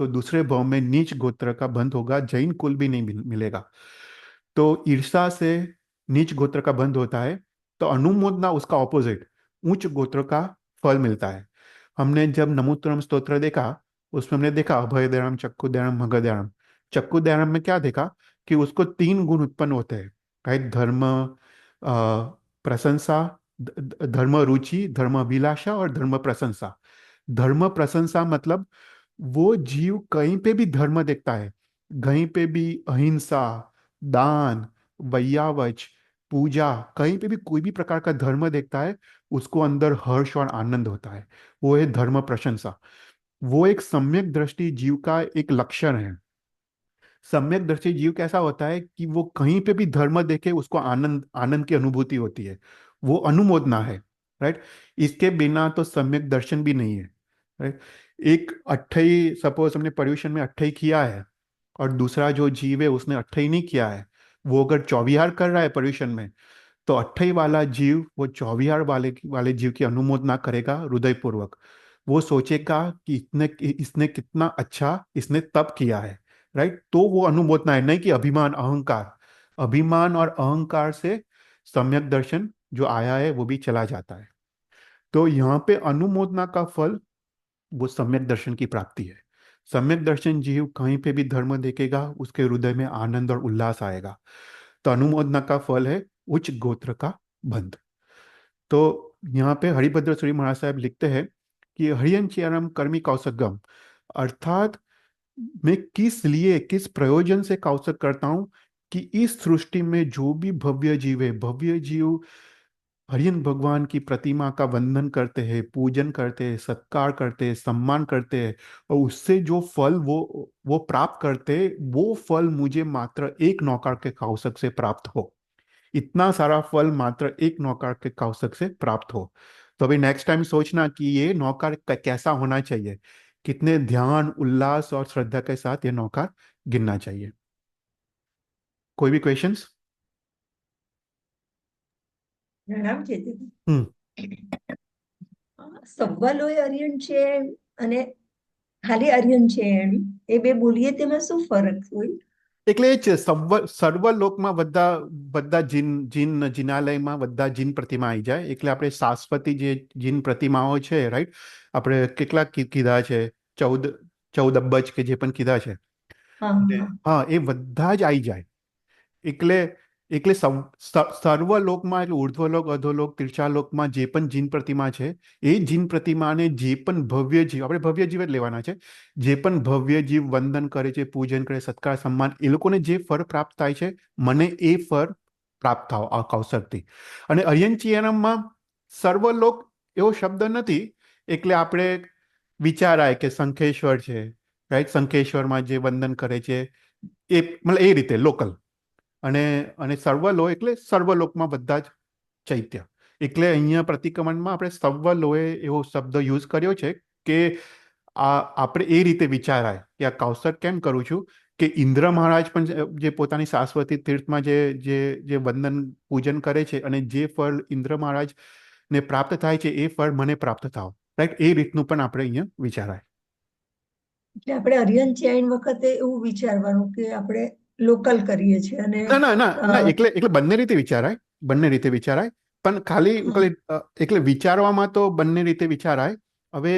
तो दूसरे भाव में नीच गोत्र का बंध होगा, जैन कुल भी नहीं मिलेगा। तो ईर्ष्या से नीच गोत्र का बंध होता है। तो अनुमोदना उसका ऑपोजिट, उच्च गोत्र का फल मिलता है। हमने जब नमोत्तरम स्तोत्र देखा, उसमें हमने देखा अभय दयाम चक्कु दयाम मगध दयाम। चक्कु दयाम में क्या देखा कि उसको तीन गुण उत्पन्न होते हैं, राइट। धर्म, प्रशंसा, धर्म रुचि, धर्म अभिलाषा और धर्म प्रशंसा। धर्म प्रशंसा मतलब वो जीव कहीं पे भी धर्म देखता है, कहीं पे भी अहिंसा, दान, वैयावच, पूजा, कहीं पे भी कोई भी प्रकार का धर्म देखता है, उसको अंदर हर्ष और आनंद होता है। वो है धर्म प्रशंसा। वो एक सम्यक दृष्टि जीव का एक लक्षण है। सम्यक दृष्टि जीव कैसा होता है कि वो कहीं पे भी धर्म देखे उसको आनंद आनंद की अनुभूति होती है, वो अनुमोदना है, राइट। इसके बिना तो सम्यक दर्शन भी नहीं है, राइट। एक अट्ठई, सपोज हमने पर्यूषण में अट्ठई किया है और दूसरा जो जीव है उसने अट्ठई नहीं किया है, वो अगर चौविहार कर रहा है पर्यूषण में, तो अट्ठई वाला जीव वो चौविहार वाले वाले जीव की अनुमोदना करेगा हृदयपूर्वक। वो सोचेगा कि इसने इसने कितना अच्छा इसने तप किया है, राइट। तो वो अनुमोदना है, नहीं कि अभिमान अहंकार। अभिमान और अहंकार से सम्यक दर्शन जो आया है वो भी चला जाता है। तो यहाँ पे अनुमोदना का फल वो सम्यक दर्शन की प्राप्ति है। सम्यक दर्शन जीव कहीं पे भी धर्म देखेगा, उसके हृदय में आनंद और उल्लास आएगा। तो अनुमोदना का फल है उच्च गोत्र का बंध। तो यहाँ पे हरिभद्र श्री महाराज साहब लिखते हैं कि हरियन चेरम कर्मी कौसगम, अर्थात मैं किस लिए, किस प्रयोजन से कौसक करता हूं, कि इस सृष्टि में जो भी भव्य जीव है, भव्य जीव हरियन भगवान की प्रतिमा का वंदन करते हैं, पूजन करते हैं, सत्कार करते हैं, सम्मान करते हैं, और उससे जो फल वो प्राप्त करते हैं, वो फल मुझे मात्र एक नौकर के कौशक से प्राप्त हो। इतना सारा फल मात्र एक नौकर के कौशक से प्राप्त हो। तो अभी नेक्स्ट टाइम सोचना कि ये नौकर कैसा होना चाहिए, कितने ध्यान उल्लास और श्रद्धा के साथ ये नौकर गिनना चाहिए। कोई भी क्वेश्चंस? પ્રણામ ચેતન. हम्म। સબ્બલોય અરિયન છે અને ખાલી અરિયન છે એમ એ બે બોલીએ તેમાં શું ફરક હોય? એટલે એ છે સર્વલોકમાં બધા બધા જિનાલયમાં બધા જીન પ્રતિમા આવી જાય, એટલે આપણે શાશ્વતી જે જીન પ્રતિમાઓ છે, રાઈટ, આપણે કેટલા કીધા છે? 14 14 અબજ કે જે પણ કીધા છે, હા અને હા. હા, એ બધા જ આવી જાય। એટલે એટલે સર્વલોકમાં, એટલે ઉર્ધ્વલોક, અધોલોક, તીર્ષાલોકમાં જે પણ જીન પ્રતિમા છે, એ જીન પ્રતિમાને જે પણ ભવ્ય જીવ, આપણે ભવ્ય જીવ જ લેવાના છે, જે પણ ભવ્ય જીવ વંદન કરે છે, પૂજન કરે, સત્કાર સન્માન, એ લોકોને જે ફળ પ્રાપ્ત થાય છે, મને એ ફળ પ્રાપ્ત થાવ આ કૌશલથી। અને અયંચિયનમમાં સર્વલોક એવો શબ્દ નથી, એટલે આપણે વિચારાય કે શંખેશ્વર છે, રાઈટ, શંખેશ્વરમાં જે વંદન કરે છે, એ મતલબ એ રીતે લોકલ, અને અને સર્વલો એટલે સર્વલોકમાં બધા જ ચૈત્ય. એટલે અહીંયા પ્રતિક્રમણમાં આપણે સર્વલોએ એવો શબ્દ યુઝ કર્યો છે કે આપણે એ રીતે વિચારાય કે આ કૌશક કેમ કરું છું કે ઇન્દ્ર મહારાજ પણ જે પોતાની શાશ્વતી તીર્થમાં જે વંદન પૂજન કરે છે અને જે ફળ ઇન્દ્ર મહારાજ ને પ્રાપ્ત થાય છે એ ફળ મને પ્રાપ્ત થાવ, રાઈટ? એ રીતનું પણ આપણે અહીંયા વિચારાય. એટલે આપણે અરિયન ચેન વખતે એવું વિચારવાનું કે આપણે લોકલ કરીએ છીએ અને ના ના ના અ, ના, એટલે એટલે બંને રીતે વિચારાય, બંને રીતે વિચારાય. પણ ખાલી હમ, એટલે વિચારવામાં તો બંને રીતે વિચારાય. હવે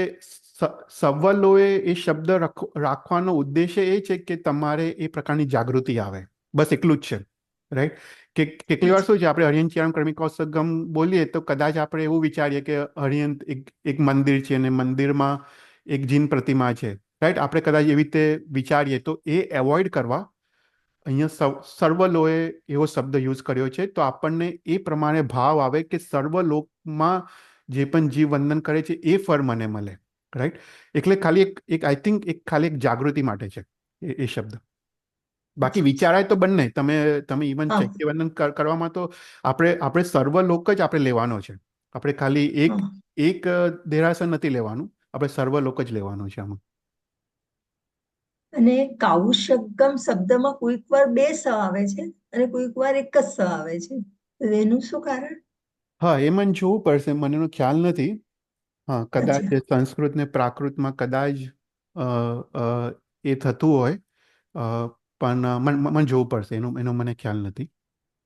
સવ્વલોએ એ શબ્દ રાખવાનો ઉદ્દેશ્ય એ છે કે તમારે એ પ્રકારની જાગૃતિ આવે, બસ એટલું જ છે, રાઈટ? કે કેટલી વાર અચ્છા. શું છે, આપણે હરિયન ચિયામ કર્મિક કૌશગમ બોલીએ તો કદાચ આપણે એવું વિચારીએ કે હરિયન એક મંદિર છે અને મંદિરમાં એક જીન પ્રતિમા છે, રાઈટ? આપણે કદાચ એવી રીતે વિચારીએ તો એ એવોઇડ કરવા અહીંયા સર્વલોએ એવો શબ્દ યુઝ કર્યો છે, તો આપણને એ પ્રમાણે ભાવ આવે કે સર્વલોકમાં જે પણ જીવ વંદન કરે છે એ ફળ મને મળે, રાઈટ? એટલે ખાલી એક આઈ થિંક એક ખાલી એક જાગૃતિ માટે છે એ શબ્દ. બાકી અચ્છા અચ્છા. વિચારાય તો બંને. તમે ઇવન હા ચૈત્ય વંદન કરવામાં તો આપણે સર્વલોક જ આપણે લેવાનો છે. આપણે ખાલી હા. એક દેરાસર નથી લેવાનું, આપણે સર્વલોક જ લેવાનું છે આમાં. અને કાઉશગમ શબ્દમાં કોઈક વાર બે સ આવે છે અને કોઈક વાર એક જ સ આવે છે, તો એનું શું કારણ? હા, એ મને જોવું પડશે, મને એનો ખ્યાલ નથી. હા, કદાચ અચ્છા. સંસ્કૃત ને પ્રાકૃતમાં કદાચ અ, અ, એ થતું હોય, અ, પણ મને જોવું પડશે, એનો મને ખ્યાલ નથી.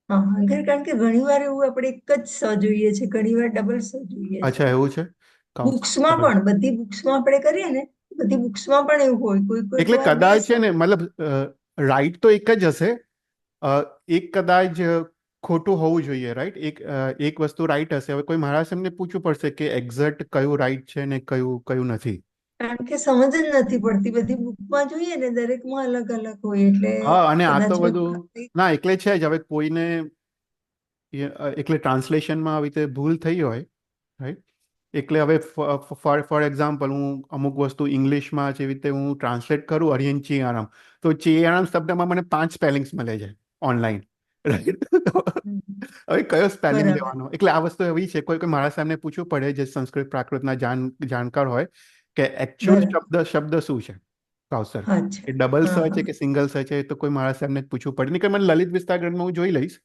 હા કારણ કે ઘણી વાર એવું આપણે એક જ સ જોઈએ છે, ઘણી વાર ડબલ સ જોઈએ છે. અચ્છા, એવું છે. બુક્સમાં પણ, બધી બુક્સમાં આપણે કરીએ ને, બધી બુક્સમાં પણ એવું હોય, કોઈક એટલે વાર બે કદાચ સ. છે ને, મતલબ રાઈટ તો એક જ હશે. એક કદાચ ખોટું હોવું જોઈએ, રાઈટ? એક વસ્તુ રાઈટ હશે. હવે કોઈ મહારાજ એમને પૂછવું પડશે કે એક્ઝેક્ટ કયું રાઈટ છે ને કયું કયું નથી. કારણ કે સમજ જ નથી પડતી, બધી બુકમાં જોઈએ ને દરેકમાં અલગ અલગ હોય એટલે હા, અને આ કદાચ તો બધું ના એટલે છે જ. હવે કોઈને એટલે ટ્રાન્સલેશનમાં આવી રીતે ભૂલ થઈ હોય, રાઈટ? એટલે હવે ફોર એક્ઝામ્પલ, હું અમુક વસ્તુ ઇંગ્લિશમાં જેવી રીતે હું ટ્રાન્સલેટ કરું હરિયન ચિયારામ, તો ચિયારામ શબ્દમાં મને 5 સ્પેલિંગ્સ મળે છે ઓનલાઈન, રાઈટ? હમ, હવે કયો સ્પેલિંગ બરાબર. લેવાનો? એટલે આ વસ્તુ એવી છે, કોઈ કોઈ મારા સાહેબને પૂછવું પડે જે સંસ્કૃત પ્રાકૃતના જાણકાર હોય કે એકચ્યુઅલ બરાબર. શબ્દ શું છે કાઉસર, અચ્છા. એ ડબલ હા સ હા. છે કે સિંગલ સ છે? તો કોઈ મારા સાહેબને જ પૂછવું પડે. નહીં કે મને લલિત વિસ્તાર ગ્રંથમાં હું જોઈ લઈશ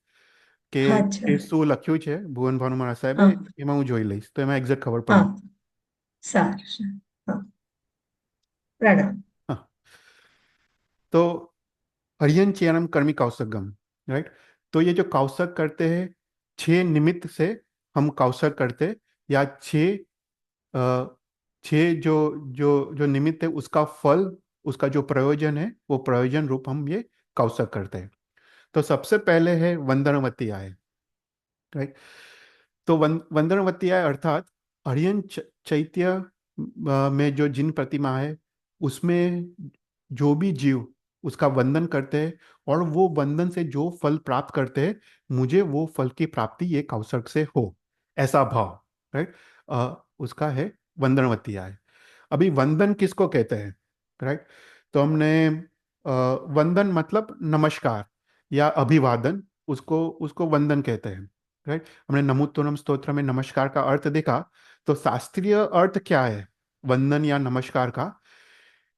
કે અચ્છા. એ શું લખ્યું છે ભુવન ભાનુ મારા સાહેબે, હા એમાં હું જોઈ લઈશ, તો એમાં એક્ઝેક્ટ ખબર હા. પડી. સારું સારું. હા. પ્રણામ. हाँ, तो हरियन चयनम कर्मी कौशगम, राइट? तो ये जो कौशक करते हैं, 6 निमित्त से हम कौशक करते, या अ, 6 जो जो जो निमित्त है उसका फल, उसका जो प्रयोजन है वो प्रयोजन रूप हम ये कौशक करते हैं. तो सबसे पहले है वंदनवती आय, राइट? तो वंदनवती आय अर्थात हरियन चैत्य में जो जिन प्रतिमा है उसमें जो भी जीव उसका वंदन करते हैं और वो वंदन से जो फल प्राप्त करते हैं, मुझे वो फल की प्राप्ति ये कौशक से हो, ऐसा भाव, राइट? उसका है वंदनवती आय. अभी वंदन किसको कहते हैं, राइट? तो हमने वंदन मतलब नमस्कार या अभिवादन, उसको उसको वंदन कहते हैं, राइट? हमने नमोत्तरम स्तोत्र में नमस्कार का अर्थ देखा. तो शास्त्रीय अर्थ क्या है वंदन या नमस्कार का?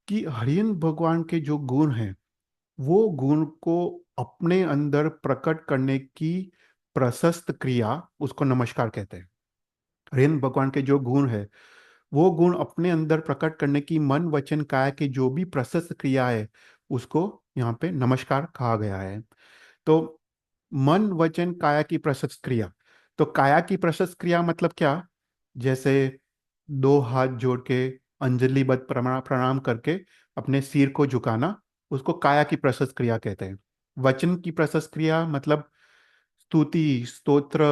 कि हरियन भगवान के जो गुण हैं वो गुण को अपने अंदर प्रकट करने की प्रशस्त क्रिया, उसको नमस्कार कहते हैं. हरियन भगवान के जो गुण है वो गुण अपने अंदर प्रकट करने की मन वचन काया की जो भी प्रशस्त क्रिया है उसको यहाँ पे नमस्कार कहा गया है. तो मन वचन काया की प्रशस्त क्रिया, तो काया की प्रशस्त क्रिया मतलब क्या? जैसे 2 हाथ जोड़ के अंजलिबद्ध प्रणाम करके अपने सिर को झुकाना, उसको काया की प्रशस्त क्रिया कहते हैं. वचन की प्रशस्त क्रिया मतलब स्तुति, स्तोत्र,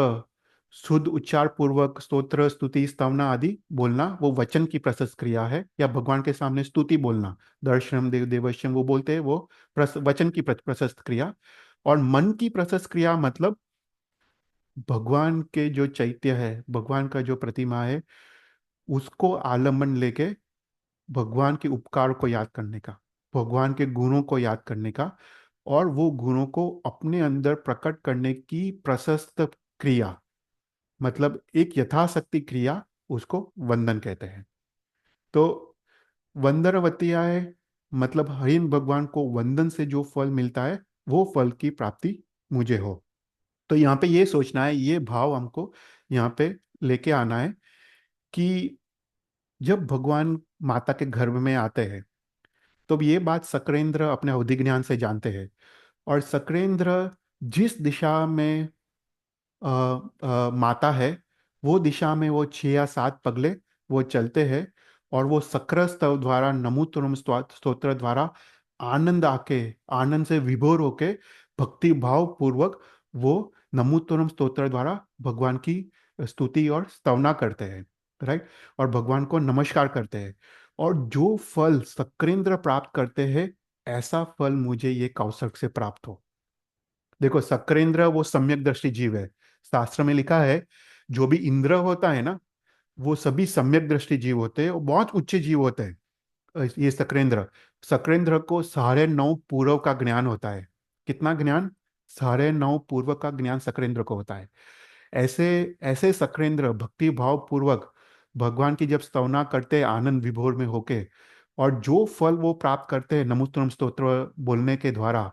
शुद्ध उच्चार पूर्वक स्तोत्र स्तुति स्तवना आदि बोलना, वो वचन की प्रशस्त क्रिया है. या भगवान के सामने स्तुति बोलना, दर्शनम देव देवश्यम वो बोलते हैं, वो वचन की प्रशस्त क्रिया. और मन की प्रशस्त क्रिया मतलब भगवान के जो चैत्य है, भगवान का जो प्रतिमा है, उसको आलम्बन लेके भगवान के उपकार को याद करने का, भगवान के गुणों को याद करने का, और वो गुणों को अपने अंदर प्रकट करने की प्रशस्त क्रिया, मतलब एक यथाशक्ति क्रिया, उसको वंदन कहते हैं। तो वंदनवतियाए मतलब हरिन भगवान को वंदन से जो फल मिलता है वो फल की प्राप्ति मुझे हो। तो यहाँ पे ये सोचना है, ये भाव हमको यहाँ पे लेके आना है कि जब भगवान माता के गर्भ में आते हैं तो ये बात शक्रेंद्र अपने अवधि ज्ञान से जानते हैं। और शक्रेंद्र जिस दिशा में माता है, वो दिशा में वो 6 या 7 पगले वो चलते हैं। और वो शक्र स्तव द्वारा, नमोतुरम स्तोत्र द्वारा आनंद आके, आनंद से विभोर होके भक्ति भाव पूर्वक वो नमोतुरम स्तोत्र द्वारा भगवान की स्तुति और स्तवना करते हैं, राइट। और भगवान को नमस्कार करते हैं। और जो फल शक्रेंद्र प्राप्त करते हैं, ऐसा फल मुझे ये कौशक से प्राप्त हो। देखो, शक्रेंद्र वो सम्यक दृष्टि जीव है। शास्त्र में लिखा है जो भी इंद्र होता है ना, वो सभी सम्यक दृष्टि जीव होते हैं, वो बहुत उच्च जीव होते हैं। ये शक्रेंद्र, शक्रेंद्र को 9.5 पूर्व का ज्ञान होता है। कितना ज्ञान? 9.5 पूर्व का ज्ञान शक्रेंद्र को होता है। ऐसे ऐसे शक्रेंद्र भक्ति भाव पूर्वक भगवान की जब स्तवना करते हैं आनंद विभोर में होके, और जो फल वो प्राप्त करते हैं नमोस्तुरम स्तोत्र बोलने के द्वारा,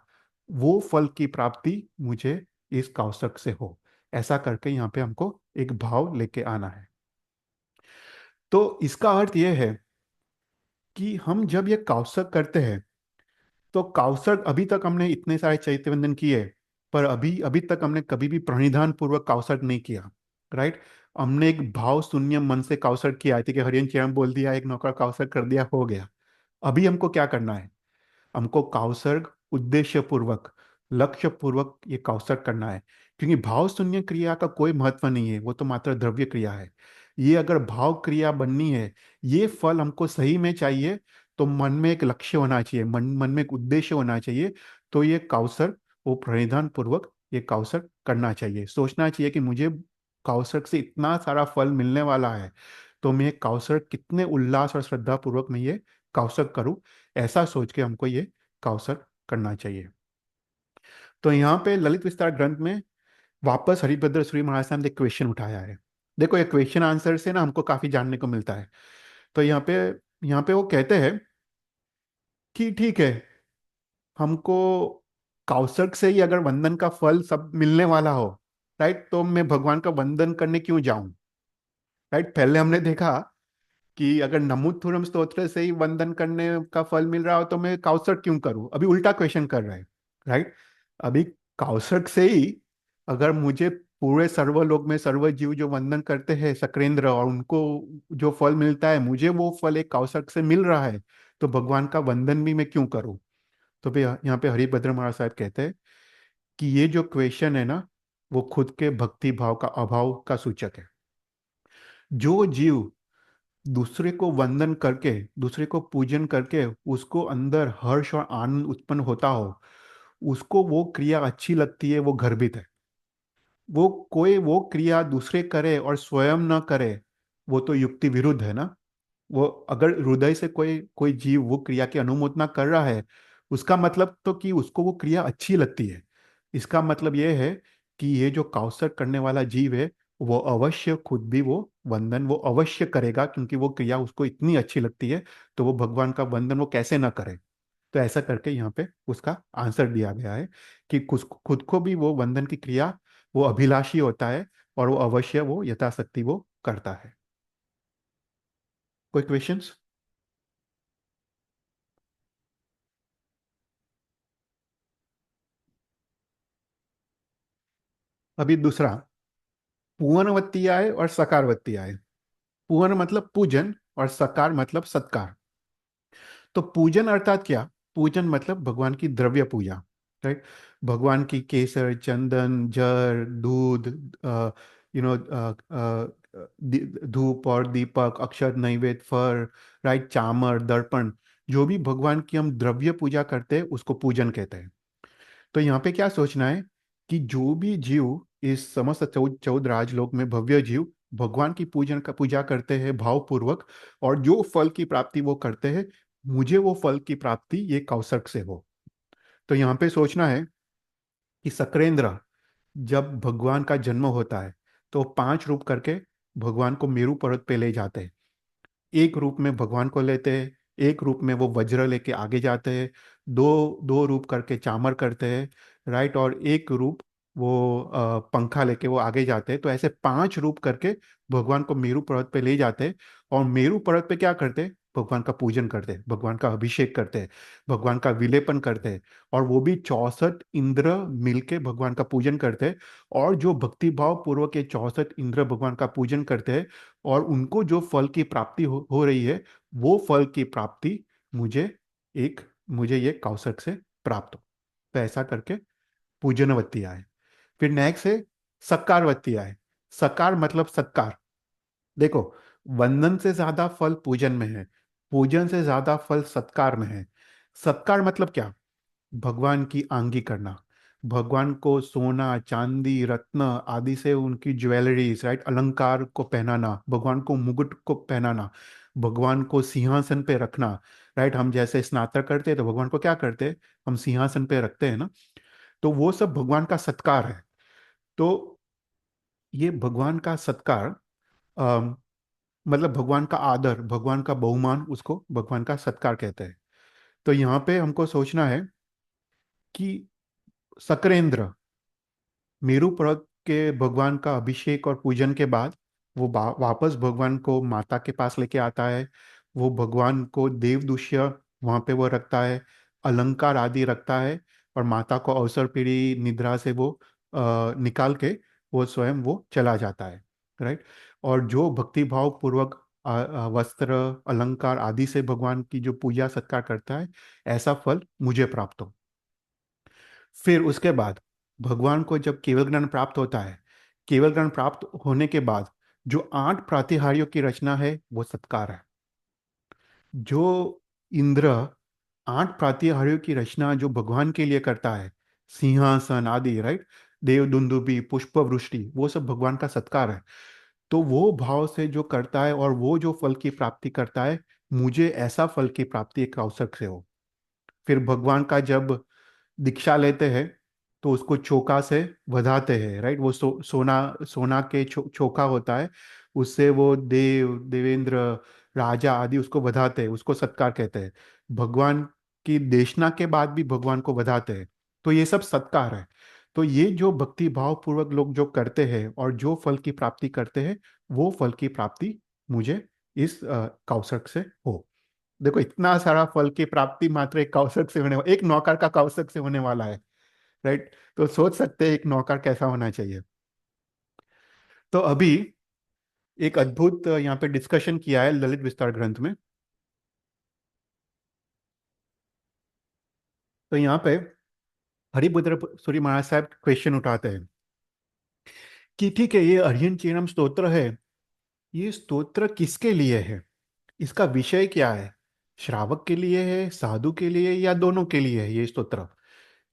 वो फल की प्राप्ति मुझे इस कौशक से हो। ऐसा करके यहाँ पे हमको एक भाव लेके आना है। तो इसका अर्थ ये है कि हम जब ये कौशक करते हैं, तो कौशक, अभी तक हमने इतने सारे चैत्य वंदन किए, पर अभी अभी तक हमने कभी भी प्रणिधान पूर्वक कौशक नहीं किया, राइट। हमने एक भाव शून्य मन से कौशक किया है कि हरियन चरण बोल दिया, एक नौकर कौशक कर दिया, हो गया। अभी हमको क्या करना है? हमको कौसर्ग उद्देश्य पूर्वक, लक्ष्य पूर्वक ये कौसर्ग करना है। क्योंकि भाव शून्य क्रिया का कोई महत्व नहीं है, वो तो मात्र द्रव्य क्रिया है। ये अगर भाव क्रिया बननी है, ये फल हमको सही में चाहिए, तो मन में एक लक्ष्य होना चाहिए, मन मन में एक उद्देश्य होना चाहिए। तो ये कौसर्ग, वो प्रणिधान पूर्वक ये कौसर्ग करना चाहिए। सोचना चाहिए कि मुझे कौसर्ग से इतना सारा फल मिलने वाला है, तो मैं कौसर्ग कितने उल्लास और श्रद्धा पूर्वक मैं ये कौसर्ग करूं। ऐसा सोच के हमको ये कौशल करना चाहिए। तो यहाँ पे ललित विस्तार ग्रंथ में वापस हरिभद्र सूरी महाराज साहब ने एक क्वेश्चन उठाया है। देखो, ये क्वेश्चन आंसर से ना हमको काफी जानने को मिलता है। तो यहाँ पे वो कहते हैं कि ठीक है, हमको कौशक से ही अगर वंदन का फल सब मिलने वाला हो, राइट, तो मैं भगवान का वंदन करने क्यों जाऊं? राइट, पहले हमने देखा कि अगर नमोत्थुरम स्तोत्र से ही वंदन करने का फल मिल रहा हो, तो मैं कौसक क्यों करूं? अभी उल्टा क्वेश्चन कर रहे हैं, राइट। अभी कौसक से ही अगर मुझे पूरे सर्वलोक में सर्व जीव जो वंदन करते हैं शक्रेंद्र, और उनको जो फल मिलता है, मुझे वो फल एक कौसक से मिल रहा है, तो भगवान का वंदन भी मैं क्यों करूं? तो फिर यहाँ पे हरिभद्र महाराज साहब कहते हैं कि ये जो क्वेश्चन है ना, वो खुद के भक्ति भाव का अभाव का सूचक है। जो जीव दूसरे को वंदन करके, दूसरे को पूजन करके उसको अंदर हर्ष और आनंद उत्पन्न होता हो, उसको वो क्रिया अच्छी लगती है, वो गर्वित है। वो कोई वो क्रिया दूसरे करे और स्वयं न करे, वो तो युक्ति विरुद्ध है ना। वो अगर हृदय से कोई कोई जीव वो क्रिया की अनुमोदना कर रहा है, उसका मतलब तो कि उसको वो क्रिया अच्छी लगती है। इसका मतलब ये है कि ये जो कौशल करने वाला जीव है, वो अवश्य खुद भी वो वंदन वो अवश्य करेगा, क्योंकि वो क्रिया उसको इतनी अच्छी लगती है। तो वो भगवान का वंदन वो कैसे ना करे? तो ऐसा करके यहाँ पे उसका आंसर दिया गया है कि खुद खुद को भी वो वंदन की क्रिया वो अभिलाषी होता है, और वो अवश्य वो यथाशक्ति वो करता है। कोई क्वेश्चंस? अभी दूसरा, पुअनवत्ती आए और सकारवत्ती आए। पुअन मतलब पूजन, और सकार मतलब सत्कार। तो पूजन अर्थात क्या? पूजन मतलब भगवान की द्रव्य पूजा, राइट। भगवान की केसर, चंदन, जर, दूध, यू नो धूप और दीपक, अक्षत, नैवेद्य, फर, राइट, चामर, दर्पण, जो भी भगवान की हम द्रव्य पूजा करते हैं उसको पूजन कहते हैं। तो यहाँ पे क्या सोचना है कि जो भी जीव इस समस्त चौद राजलोक में भव्य जीव भगवान की पूजन का पूजा करते हैं भावपूर्वक, और जो फल की प्राप्ति वो करते हैं, मुझे वो फल की प्राप्ति ये कौशक से हो। तो यहाँ पे सोचना है कि शक्रेंद्र, जब भगवान का जन्म होता है तो 5 रूप करके भगवान को मेरू पर्वत पे ले जाते हैं। एक रूप में भगवान को लेते हैं, एक रूप में वो वज्र लेके आगे जाते हैं, दो दो रूप करके चामर करते हैं, राइट, और एक रूप वो पंखा लेके वो आगे जाते हैं। तो ऐसे 5 रूप करके भगवान को मेरू पर्वत पे ले जाते हैं। और मेरू पर्वत पे क्या करते हैं? भगवान का पूजन करते हैं, भगवान का अभिषेक करते हैं, भगवान का विलेपन करते हैं। और वो भी 64 इंद्र मिलके भगवान का पूजन करते हैं। और जो भक्ति भाव पूर्वक ये 64 इंद्र भगवान का पूजन करते हैं, और उनको जो फल की प्राप्ति हो रही है, वो फल की प्राप्ति मुझे एक मुझे ये कौशिक से प्राप्त हो। तो ऐसा करके पूजनवती आए। फिर नेक्स्ट है सत्कारवती आए। सकार मतलब सत्कार। देखो, वंदन से ज्यादा फल पूजन में है, पूजन से ज्यादा फल सत्कार में है। सत्कार मतलब क्या? भगवान की आंगी करना, भगवान को सोना चांदी रत्न आदि से उनकी ज्वेलरीज, राइट, अलंकार को पहनाना, भगवान को मुकुट को पहनाना, भगवान को सिंहासन पे रखना। राइट, हम जैसे स्नातक करते हैं तो भगवान को क्या करते हैं? हम सिंहासन पे रखते हैं ना। तो वो सब भगवान का सत्कार है। तो ये भगवान का सत्कार, अम, मतलब भगवान का आदर, भगवान का बहुमान, उसको भगवान का सत्कार कहते हैं। तो यहाँ पे हमको सोचना है कि शकरेंद्र मेरू पर्वत के भगवान का अभिषेक और पूजन के बाद वो वापस भगवान को माता के पास लेके आता है। वो भगवान को देवदुष्य वहाँ पे वो रखता है, अलंकार आदि रखता है, और माता को अवसर पीढ़ी निद्रा से वो निकाल के वो स्वयं वो चला जाता है, राइट। और जो भक्ति भाव पूर्वक वस्त्र अलंकार आदि से भगवान की जो पूजा सत्कार करता है, ऐसा फल मुझे प्राप्त हो। फिर उसके बाद भगवान को जब केवल ज्ञान प्राप्त होता है, केवल ज्ञान प्राप्त होने के बाद जो 8 प्रातिहार्यों की रचना है वो सत्कार है। जो इंद्र 8 प्रातिहार्यों की रचना जो भगवान के लिए करता है, सिंहासन आदि, राइट, देव दुंदुभी पुष्प वृष्टि, वो सब भगवान का सत्कार है। तो वो भाव से जो करता है और वो जो फल की प्राप्ति करता है, मुझे ऐसा फल की प्राप्ति एक अवसर से हो। फिर भगवान का जब दीक्षा लेते हैं तो उसको चोका से बधाते हैं, राइट। वो सोना सोना के चोखा होता है, उससे वो देवेंद्र राजा आदि उसको बधाते हैं, उसको सत्कार कहते हैं। भगवान की देशना के बाद भी भगवान को बधाते हैं। तो ये सब सत्कार है। तो ये जो भक्ति भाव पूर्वक लोग जो करते हैं और जो फल की प्राप्ति करते हैं, वो फल की प्राप्ति मुझे इस कौशक से हो। देखो, इतना सारा फल की प्राप्ति मात्र एक कौशक से एक नौकर का कौशक से होने वाला है, राइट। तो सोच सकते हैं एक नौकर कैसा होना चाहिए। तो अभी एक अद्भुत यहाँ पे डिस्कशन किया है ललित विस्तार ग्रंथ में। तो यहाँ पे हरिभद्र सूरी महाराज साहब क्वेश्चन उठाते हैं कि ठीक है, ये अर्यन चीनम स्तोत्र है, ये स्तोत्र किसके लिए है? इसका विषय क्या है? श्रावक के लिए है, साधु के लिए, या दोनों के लिए है ये स्तोत्र?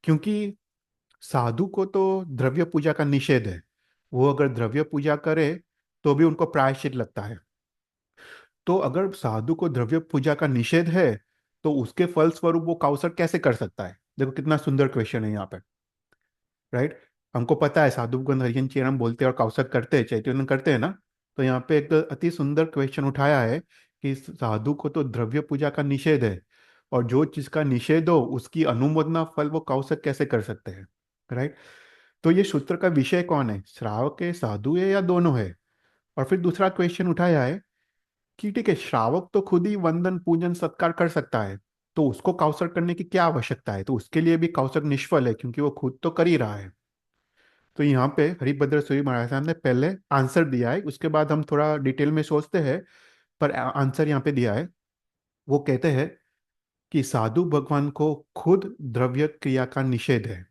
क्योंकि साधु को तो द्रव्य पूजा का निषेध है, वो अगर द्रव्य पूजा करे तो भी उनको प्रायश्चित लगता है। तो अगर साधु को द्रव्य पूजा का निषेध है, तो उसके फल स्वरूप वो कौसर कैसे कर सकता है? देखो कितना सुंदर क्वेश्चन है यहाँ पे, राइट। हमको पता है साधुगण हरिजन चेरम बोलते हैं और कौसक करते हैं, चैतन्य करते हैं ना। तो यहाँ पे एक अति सुंदर क्वेश्चन उठाया है कि साधु को तो द्रव्य पूजा का निषेध है, और जो चीज का निषेध हो उसकी अनुमोदना फल वो कौसक कैसे कर सकते हैं, राइट। तो ये सूत्र का विषय कौन है? श्रावक है, साधु है, या दोनों है? और फिर दूसरा क्वेश्चन उठाया है कि ठीक है, श्रावक तो खुद ही वंदन पूजन सत्कार कर सकता है, तो उसको कौसर करने की क्या आवश्यकता है? तो उसके लिए भी कौसर निष्फल है, क्योंकि वो खुद तो कर ही रहा है। तो यहाँ पे हरिभद्र सूरी महाराज साहब ने पहले आंसर दिया है, उसके बाद हम थोड़ा डिटेल में सोचते हैं। पर आंसर यहाँ पे दिया है। वो कहते हैं कि साधु भगवान को खुद द्रव्य क्रिया का निषेध है,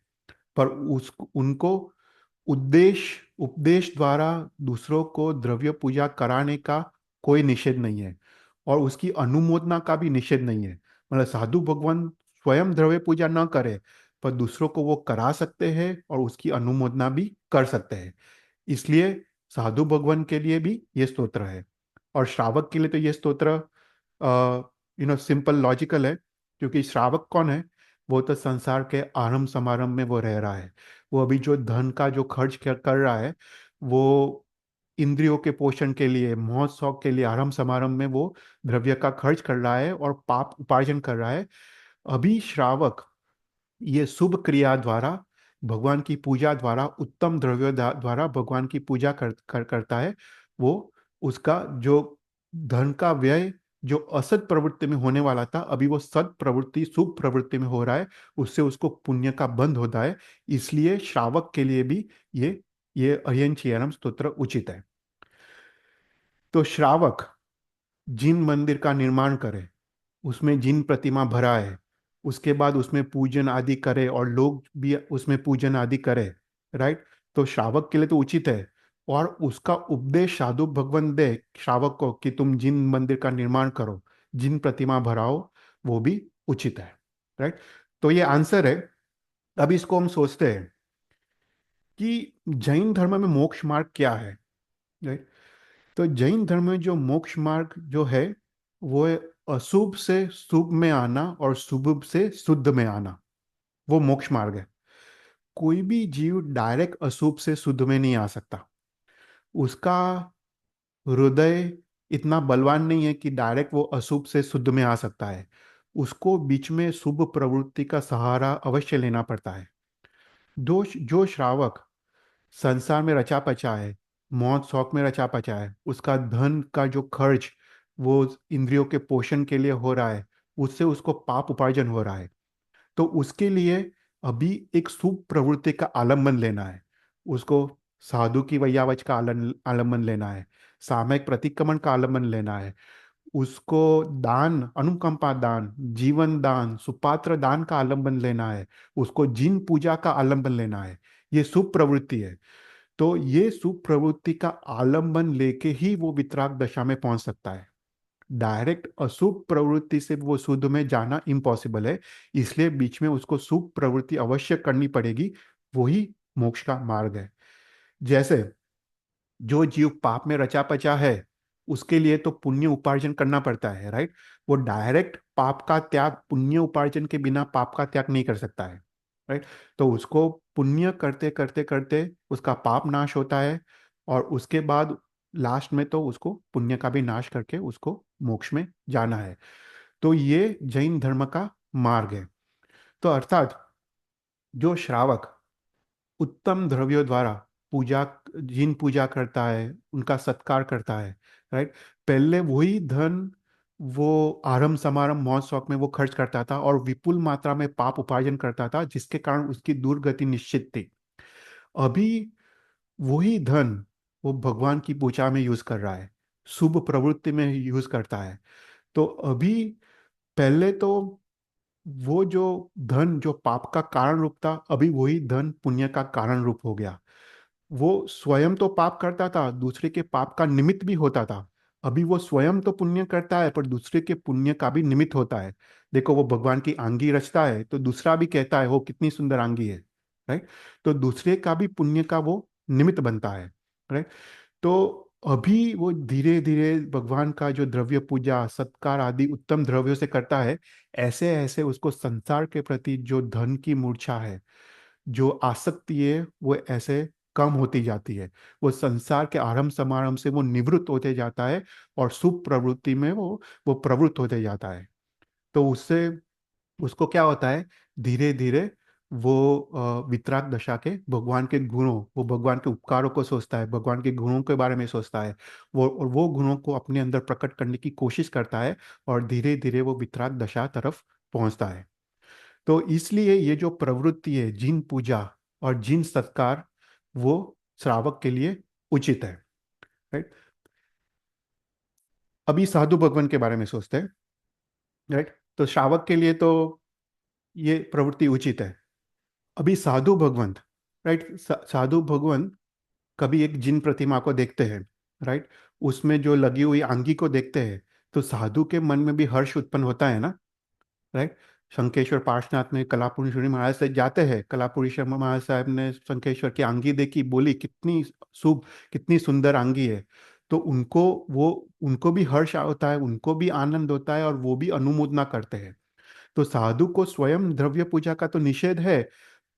पर उस उनको उद्देश्य उपदेश द्वारा दूसरों को द्रव्य पूजा कराने का कोई निषेध नहीं है, और उसकी अनुमोदना का भी निषेध नहीं है। मतलब साधु भगवान स्वयं द्रव्य पूजा न करे, पर दूसरों को वो करा सकते हैं और उसकी अनुमोदना भी कर सकते हैं। इसलिए साधु भगवान के लिए भी ये स्तोत्र है। और श्रावक के लिए तो ये स्तोत्र सिंपल लॉजिकल है, क्योंकि श्रावक कौन है? वो तो संसार के आरंभ समारंभ में वो रह रहा है। वो अभी जो धन का जो खर्च कर रहा है, वो इंद्रियों के पोषण के लिए, मौज शौक के लिए आरंभ समारंभ में वो द्रव्य का खर्च कर रहा है और पाप उपार्जन कर रहा है। अभी श्रावक ये शुभ क्रिया द्वारा, भगवान की पूजा द्वारा, उत्तम द्रव्य द्वारा भगवान की पूजा करता है। वो उसका जो धन का व्यय जो असत प्रवृत्ति में होने वाला था, अभी वो सत प्रवृत्ति, शुभ प्रवृत्ति में हो रहा है। उससे उसको पुण्य का बंध होता है। इसलिए श्रावक के लिए भी ये अयन स्तोत्र उचित है। तो श्रावक जिन मंदिर का निर्माण करे, उसमें जिन प्रतिमा भरा है, उसके बाद उसमें पूजन आदि करे और लोग भी उसमें पूजन आदि करे, राइट। तो श्रावक के लिए तो उचित है। और उसका उपदेश साधु भगवान दे श्रावक को कि तुम जिन मंदिर का निर्माण करो, जिन प्रतिमा भराओ, वो भी उचित है, राइट। तो ये आंसर है। अब इसको हम सोचते हैं कि जैन धर्म में मोक्ष मार्ग क्या है, राइट। तो जैन धर्म में जो मोक्ष मार्ग जो है, वो है अशुभ से शुभ में आना और शुभ से शुद्ध में आना। वो मोक्ष मार्ग है। कोई भी जीव डायरेक्ट अशुभ से शुद्ध में नहीं आ सकता। उसका हृदय इतना बलवान नहीं है कि डायरेक्ट वो अशुभ से शुद्ध में आ सकता है। उसको बीच में शुभ प्रवृत्ति का सहारा अवश्य लेना पड़ता है। जो श्रावक संसार में रचा पचा है, मौत शौक में रचा पचा है, उसका धन का जो खर्च वो इंद्रियों के पोषण के लिए हो रहा है, उससे उसको पाप उपार्जन हो रहा है। तो उसके लिए अभी एक शुभ प्रवृत्ति का आलम्बन लेना है। उसको साधु की वैयावच का आलम्बन लेना है, सामयिक प्रतिक्रमण का आलम्बन लेना है। उसको दान, अनुकंपा दान, जीवन दान, सुपात्र दान का आलम्बन लेना है। उसको जिन पूजा का आलम्बन लेना है। ये शुभ प्रवृत्ति है। तो ये शुभ प्रवृत्ति का आलंबन लेके ही वो वितराग दशा में पहुंच सकता है। डायरेक्ट अशुभ प्रवृत्ति से वो शुद्ध में जाना इम्पॉसिबल है। इसलिए बीच में उसको शुभ प्रवृत्ति अवश्य करनी पड़ेगी। वही मोक्ष का मार्ग है। जैसे जो जीव पाप में रचा पचा है, उसके लिए तो पुण्य उपार्जन करना पड़ता है, राइट। वो डायरेक्ट पाप का त्याग, पुण्य उपार्जन के बिना पाप का त्याग नहीं कर सकता है, राइट। तो उसको पुण्य करते करते करते उसका पाप नाश होता है। और उसके बाद लास्ट में तो उसको पुण्य का भी नाश करके उसको मोक्ष में जाना है। तो ये जैन धर्म का मार्ग है। तो अर्थात जो श्रावक उत्तम द्रव्यों द्वारा पूजा, जिन पूजा करता है, उनका सत्कार करता है, राइट। पहले वही धन वो आरंभ समारंभ मौज शौक में वो खर्च करता था और विपुल मात्रा में पाप उपार्जन करता था, जिसके कारण उसकी दुर्गति निश्चित थी। अभी वही धन वो भगवान की पूजा में यूज कर रहा है, शुभ प्रवृत्ति में यूज करता है। तो अभी पहले तो वो जो धन जो पाप का कारण रूप था, अभी वही धन पुण्य का कारण रूप हो गया। वो स्वयं तो पाप करता था, दूसरे के पाप का निमित्त भी होता था। अभी वो स्वयं तो पुण्य करता है पर दूसरे के पुण्य का भी निमित्त होता है। देखो, वो भगवान की आंगी रचता है तो दूसरा भी कहता है वो कितनी सुंदर आंगी है, राइट। तो दूसरे का भी पुण्य का वो निमित्त बनता है, राइट। तो अभी वो धीरे धीरे भगवान का जो द्रव्य पूजा सत्कार आदि उत्तम द्रव्यों से करता है, ऐसे ऐसे उसको संसार के प्रति जो धन की मूर्छा है, जो आसक्ति है, वो ऐसे कम होती जाती है। वो संसार के आरंभ समारंभ से वो निवृत्त होते जाता है और शुभ प्रवृत्ति में वो प्रवृत्त होते जाता है। तो उससे उसको क्या होता है, धीरे धीरे वो वितराग दशा के भगवान के गुणों, वो भगवान के उपकारों को सोचता है, भगवान के गुणों के बारे में सोचता है। वो गुणों को अपने अंदर प्रकट करने की कोशिश करता है और धीरे धीरे वो वितराग दशा तरफ पहुंचता है। तो इसलिए ये जो प्रवृत्ति है जिन पूजा और जिन सत्कार, वो श्रावक के लिए उचित है, राइट। अभी साधु भगवान के बारे में सोचते हैं, राइट। तो श्रावक के लिए तो ये प्रवृत्ति उचित है। अभी साधु भगवंत, राइट। साधु भगवंत कभी एक जिन प्रतिमा को देखते हैं, राइट, उसमें जो लगी हुई आंगी को देखते हैं, तो साधु के मन में भी हर्ष उत्पन्न होता है ना, राइट। शंकेश्वर पार्श्वनाथ में कलापुरी शर्मा महाराज से जाते हैं, कलापुरी शर्मा महाराज साहब ने शंकेश्वर की आंगी देखी, बोली कितनी शुभ, कितनी सुंदर आंगी है। तो उनको भी हर्ष होता है, उनको भी आनंद होता है और वो भी अनुमोदना करते हैं। तो साधु को स्वयं द्रव्य पूजा का तो निषेध है,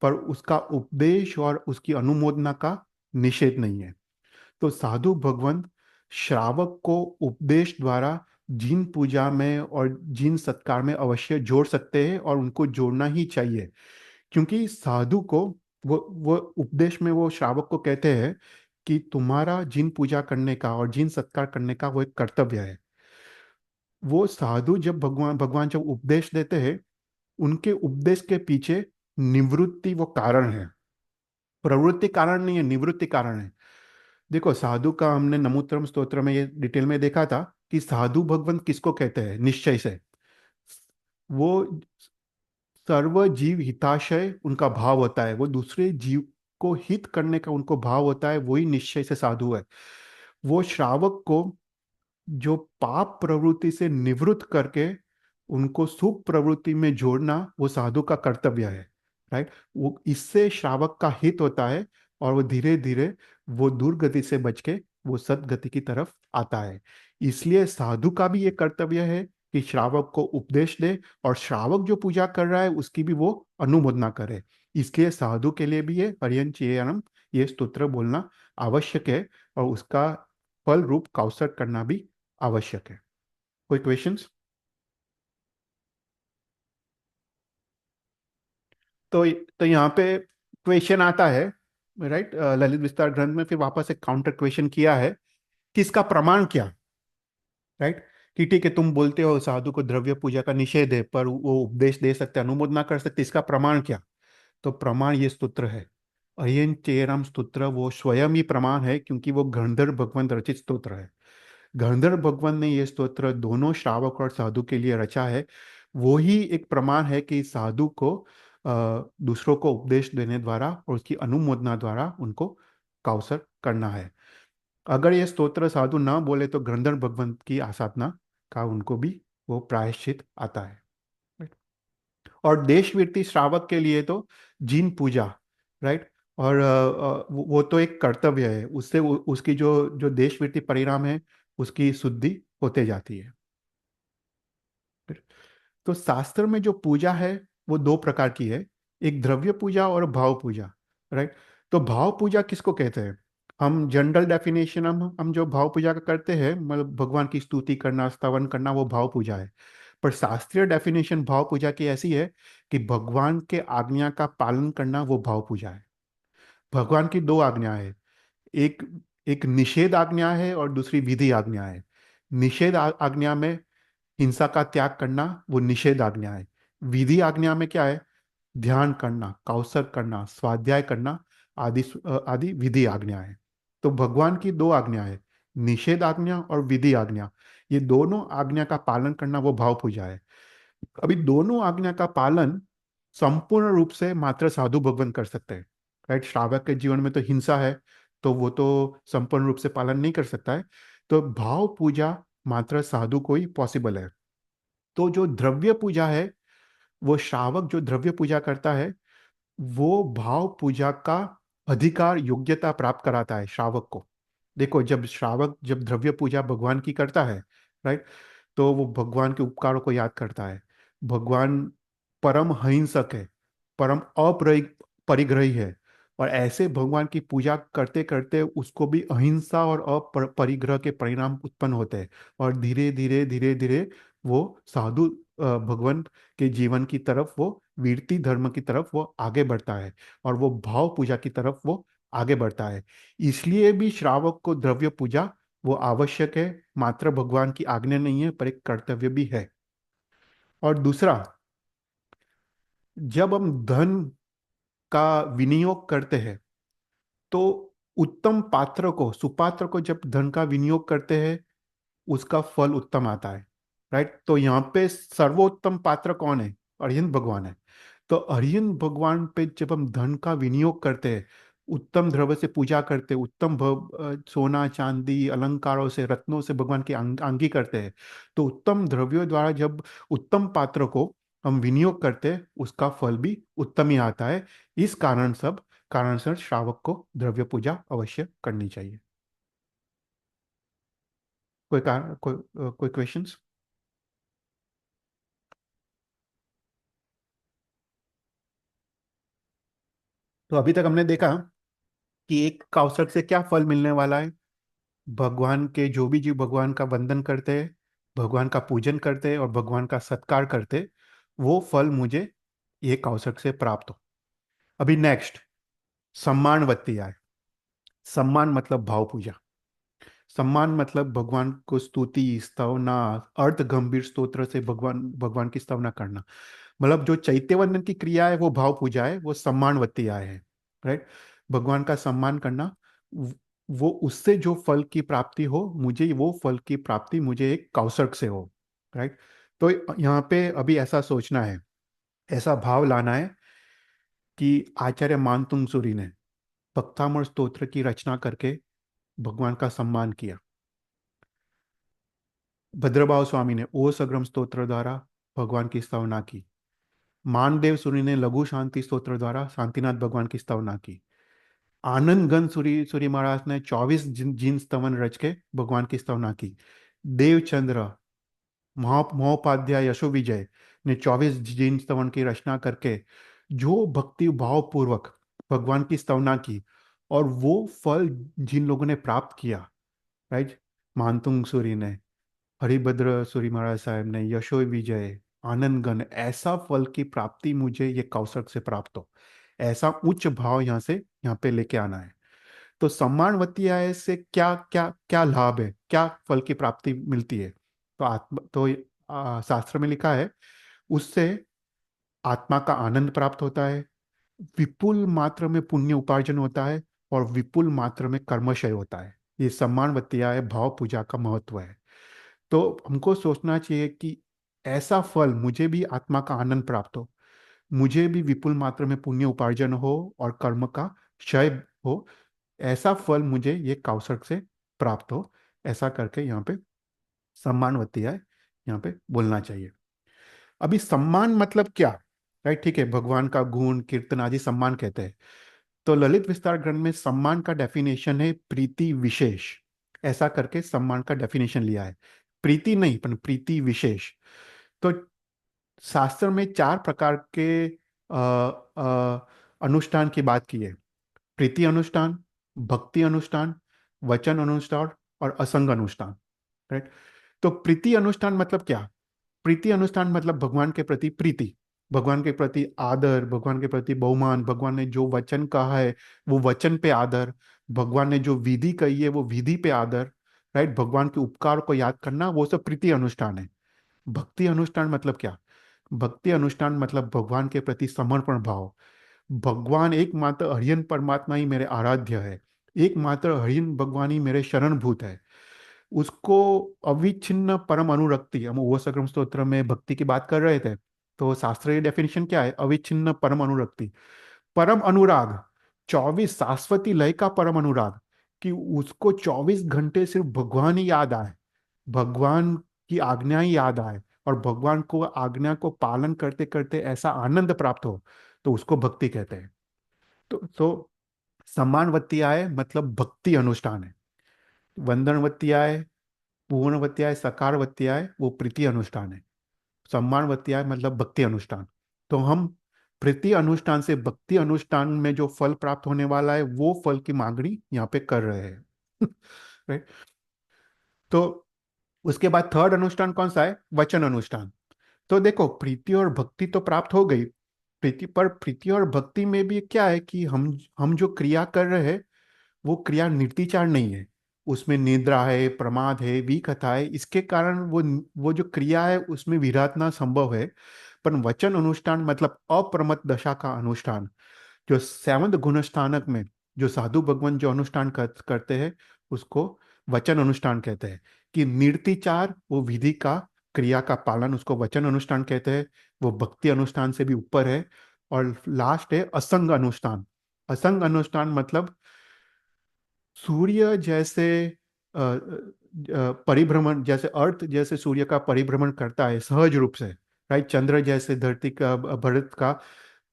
पर उसका उपदेश और उसकी अनुमोदना का निषेध नहीं है। तो साधु भगवंत श्रावक को उपदेश द्वारा जिन पूजा में और जिन सत्कार में अवश्य जोड़ सकते हैं, और उनको जोड़ना ही चाहिए। क्योंकि साधु को वो उपदेश में वो श्रावक को कहते हैं कि तुम्हारा जिन पूजा करने का और जिन सत्कार करने का वो एक कर्तव्य है। वो साधु जब भगवान भगवान जब उपदेश देते हैं, उनके उपदेश के पीछे निवृत्ति वो कारण है, प्रवृत्ति कारण नहीं है, निवृत्ति कारण है। देखो, साधु का हमने नमोत्तरम स्तोत्र में ये डिटेल में देखा था कि साधु भगवंत किसको कहते हैं निश्चय से। वो सर्व जीव हिताशय उनका भाव होता है, वो दूसरे जीव को हित करने का उनको भाव होता है, वही निश्चय से साधु है। वो श्रावक को जो पाप प्रवृत्ति से निवृत्त करके उनको शुभ प्रवृत्ति में जोड़ना वो साधु का कर्तव्य है। राइट, वो इससे श्रावक का हित होता है, और वो धीरे धीरे वो दुर्गति से बच के वो सदगति की तरफ आता है। इसलिए साधु का भी ये कर्तव्य है कि श्रावक को उपदेश दे, और श्रावक जो पूजा कर रहा है उसकी भी वो अनुमोदना करे। इसलिए साधु के लिए भी ये हरियन चेयनम, ये स्तोत्र बोलना आवश्यक है, और उसका फल रूप कौसर करना भी आवश्यक है। कोई क्वेश्चंस? तो तो यहाँ पे क्वेश्चन आता है, राइट, ललित विस्तार ग्रंथ में फिर वापस एक काउंटर क्वेश्चन किया है कि इसका प्रमाण क्या। राइट, कि ठीक है, तुम बोलते हो साधु को द्रव्य पूजा का निषेध है, पर वो उपदेश दे सकते, अनुमोदना कर सकते, इसका प्रमाण क्या? तो प्रमाण ये स्तोत्र है। अयन चेराम स्तोत्र वो स्वयं ही प्रमाण है, क्योंकि वो गंधर्व भगवंत रचित स्तोत्र है। गंधर्व भगवंत ने ये स्तोत्र दोनों श्रावक और साधु के लिए रचा है। वो ही एक प्रमाण है कि साधु को दूसरों को उपदेश देने द्वारा और उसकी अनुमोदना द्वारा उनको काउसर करना है। अगर ये स्तोत्र साधु ना बोले तो गंधर्व भगवंत की आसाधना का उनको भी वो प्रायश्चित आता है। और देशवीरती श्रावक के लिए तो जिन पूजा, राइट, और वो तो एक कर्तव्य है, उससे उसकी जो जो देशवीरती परिणाम है उसकी शुद्धि होते जाती है। तो शास्त्र में जो पूजा है वो दो प्रकार की है, एक द्रव्य पूजा और भाव पूजा। राइट, तो भाव पूजा किसको कहते हैं? हम जनरल डेफिनेशन हम जो भाव पूजा का करते हैं, मतलब भगवान की स्तुति करना, स्तवन करना, वो भाव पूजा है। पर शास्त्रीय डेफिनेशन भाव पूजा की ऐसी है कि भगवान के आज्ञा का पालन करना वो भाव पूजा है। भगवान की दो आज्ञा है, एक एक निषेध आज्ञा है और दूसरी विधि आज्ञा है। निषेध आज्ञा में हिंसा का त्याग करना वो निषेध आज्ञा है। विधि आज्ञा में क्या है? ध्यान करना, कौसर करना, स्वाध्याय करना, आदि आदि विधि आज्ञा है। तो भगवान की दो आज्ञा है, निषेध आज्ञा और विधि आज्ञा। ये दोनों आज्ञा का पालन करना वो भाव पूजा है। अभी दोनों आज्ञा का पालन संपूर्ण रूप से मात्र साधु भगवान कर सकते हैं। राइट, श्रावक के जीवन में तो हिंसा है, तो वो तो संपूर्ण रूप से पालन नहीं कर सकता है। तो भाव पूजा मात्र साधु को ही पॉसिबल है। तो जो द्रव्य पूजा है, वो श्रावक जो द्रव्य पूजा करता है, वो भाव पूजा का अधिकार योग्यता प्राप्त कराता है श्रावक को। देखो, जब श्रावक जब द्रव्य पूजा भगवान की करता है, राइट, तो वो भगवान के उपकारों को याद करता है। भगवान परम अहिंसक है, परम अपरिग्रही है, और ऐसे भगवान की पूजा करते करते उसको भी अहिंसा और अपरिग्रह के परिणाम उत्पन्न होते हैं। और धीरे धीरे धीरे धीरे वो साधु भगवान के जीवन की तरफ, वो वीरती धर्म की तरफ वो आगे बढ़ता है, और वो भाव पूजा की तरफ वो आगे बढ़ता है। इसलिए भी श्रावक को द्रव्य पूजा वो आवश्यक है, मात्र भगवान की आज्ञा नहीं है, पर एक कर्तव्य भी है। और दूसरा, जब हम धन का विनियोग करते हैं, तो उत्तम पात्र को, सुपात्र को जब धन का विनियोग करते हैं, उसका फल उत्तम आता है। राइट, तो यहाँ पे सर्वोत्तम पात्र कौन है? अरिहंत भगवान है। तो अरिहंत भगवान पे जब हम धन का विनियोग करते हैं, उत्तम द्रव्य से पूजा करते हैं, उत्तम सोना चांदी अलंकारों से, रत्नों से भगवान की आंगी करते हैं, तो उत्तम द्रव्यों द्वारा जब उत्तम पात्र को हम विनियोग करते हैं, उसका फल भी उत्तम ही आता है। इस कारण से श्रावक को द्रव्य पूजा अवश्य करनी चाहिए। कोई क्वेश्चंस? तो अभी तक हमने देखा कि एक कौशक से क्या फल मिलने वाला है। भगवान के जो भी जीव भगवान का वंदन करते हैं, भगवान का पूजन करते हैं और भगवान का सत्कार करते हैं, वो फल मुझे ये कौशक से प्राप्त हो। अभी नेक्स्ट, सम्मानवत्ती आए। सम्मान मतलब भाव पूजा। सम्मान मतलब भगवान को स्तुति स्तवना, अर्थ गंभीर स्तोत्र से भगवान भगवान की स्तवना करना। मतलब जो चैत्यवंदन की क्रिया है वो भाव पूजा है, वो सम्मानवत्ती आय है। राइट। भगवान का सम्मान करना, वो वो उससे जो फल की प्राप्ति हो, मुझे वो फल की प्राप्ति मुझे एक कौशक से हो। राइट। तो यहाँ पे अभी ऐसा सोचना है, ऐसा भाव लाना है कि आचार्य मानतुंग सूरी ने भक्तामृत स्तोत्र की रचना करके भगवान का सम्मान किया। भद्रभाव स्वामी ने ओ सग्रम स्तोत्र द्वारा भगवान की स्तवना की। मानदेव सूरी ने लघु शांति स्तोत्र द्वारा शांतिनाथ भगवान की स्तवना की। आनंद गण सूरी सूरी महाराज ने 24 जिन स्तवन रच के भगवान की स्तवना की। देवचंद्र महोपाध्याय यशो विजय ने 24 जिन स्तवन की रचना करके जो भक्ति भाव पूर्वक भगवान की स्तवना की, और वो फल जिन लोगों ने प्राप्त किया, राइट, मानतुंग सूरी ने, हरिभद्र सूरी महाराज साहब ने, यशो विजय, आनंद गण, ऐसा फल की प्राप्ति मुझे ये कौशक से प्राप्त हो, ऐसा उच्च भाव यहाँ से यहाँ पे लेके आना है। तो सम्मानवती आय से क्या क्या क्या लाभ है, क्या फल की प्राप्ति मिलती है? तो शास्त्र में लिखा है, उससे आत्मा का आनंद प्राप्त होता है, विपुल मात्रा में पुण्य उपार्जन होता है, और विपुल मात्रा में कर्मक्षय होता है। ये सम्मानवती आय भाव पूजा का महत्व है। तो हमको सोचना चाहिए कि ऐसा फल मुझे भी आत्मा का आनंद प्राप्त हो, मुझे भी विपुल मात्रा में पुण्य उपार्जन हो और कर्म का क्षय हो, ऐसा फल मुझे ये कौशक से प्राप्त हो। ऐसा करके यहाँ पे सम्मानवती है, यहाँ पे बोलना चाहिए। अभी सम्मान मतलब क्या? राइट, ठीक है, भगवान का गुण कीर्तन आदि सम्मान कहते हैं। तो ललित विस्तार ग्रंथ में सम्मान का डेफिनेशन है प्रीति विशेष। ऐसा करके सम्मान का डेफिनेशन लिया है, प्रीति नहीं पर प्रीति विशेष। तो शास्त्र में 4 प्रकार के अनुष्ठान की बात की है। प्रीति अनुष्ठान, भक्ति अनुष्ठान, वचन अनुष्ठान और असंग अनुष्ठान। राइट। तो प्रीति अनुष्ठान मतलब क्या? प्रीति अनुष्ठान मतलब भगवान के प्रति प्रीति, भगवान के प्रति आदर, भगवान के प्रति बहुमान, भगवान ने जो वचन कहा है वो वचन पे आदर, भगवान ने जो विधि कही है वो विधि पे आदर। राइट, भगवान के उपकार को याद करना, वो सब प्रीति अनुष्ठान है। भक्ति अनुष्ठान मतलब क्या? भक्ति अनुष्ठान मतलब भगवान के प्रति समर्पण भाव। भगवान एकमात्र हरियन परमात्मा ही मेरे आराध्य है, एकमात्र हरियन भगवान ही मेरे शरणभूत है। उसको अविच्छिन्न परम अनुरक्ति, हम वो सक्रम स्तोत्र में भक्ति की बात कर रहे थे, तो शास्त्रीय डेफिनेशन क्या है? अविच्छिन्न परम अनुरक्ति, परम अनुराग, 24 शाश्वती लय का परम अनुराग, कि उसको 24 घंटे सिर्फ भगवान ही याद आए, भगवान की आज्ञा ही याद आए, और भगवान को आज्ञा को पालन करते करते ऐसा आनंद प्राप्त हो, तो उसको भक्ति कहते हैं। तो सम्मानवती आय मतलब भक्ति अनुष्ठान है। वंदनवती आय, पूर्णवती आय, सकारवती आय वो प्रीति अनुष्ठान है। सम्मानवती आय मतलब भक्ति अनुष्ठान। तो हम प्रीति अनुष्ठान से भक्ति अनुष्ठान में जो फल प्राप्त होने वाला है वो फल की मांगनी यहाँ पे कर रहे हैं। राइट। तो उसके बाद थर्ड अनुष्ठान कौन सा है? वचन अनुष्ठान। तो देखो, प्रीति और भक्ति तो प्राप्त हो गई, प्रीति पर प्रीति और भक्ति में भी क्या है कि हम जो क्रिया कर रहे हैं वो क्रिया निर्तिचार नहीं है, उसमें निद्रा है, प्रमाद है, विकथा है, इसके कारण वो जो क्रिया है उसमें विराधना संभव है। पर वचन अनुष्ठान मतलब अप्रमत्त दशा का अनुष्ठान, जो सेवंत गुणस्थानक में जो साधु भगवान जो अनुष्ठान करते हैं उसको वचन अनुष्ठान कहते हैं। कि निर्तिचार वो विधि का क्रिया का पालन, उसको वचन अनुष्ठान कहते हैं, वो भक्ति अनुष्ठान से भी ऊपर है। और लास्ट है असंग अनुष्ठान। असंग अनुष्ठान मतलब सूर्य जैसे परिभ्रमण, जैसे अर्थ जैसे सूर्य का परिभ्रमण करता है सहज रूप से, राइट, चंद्र जैसे धरती का भरत का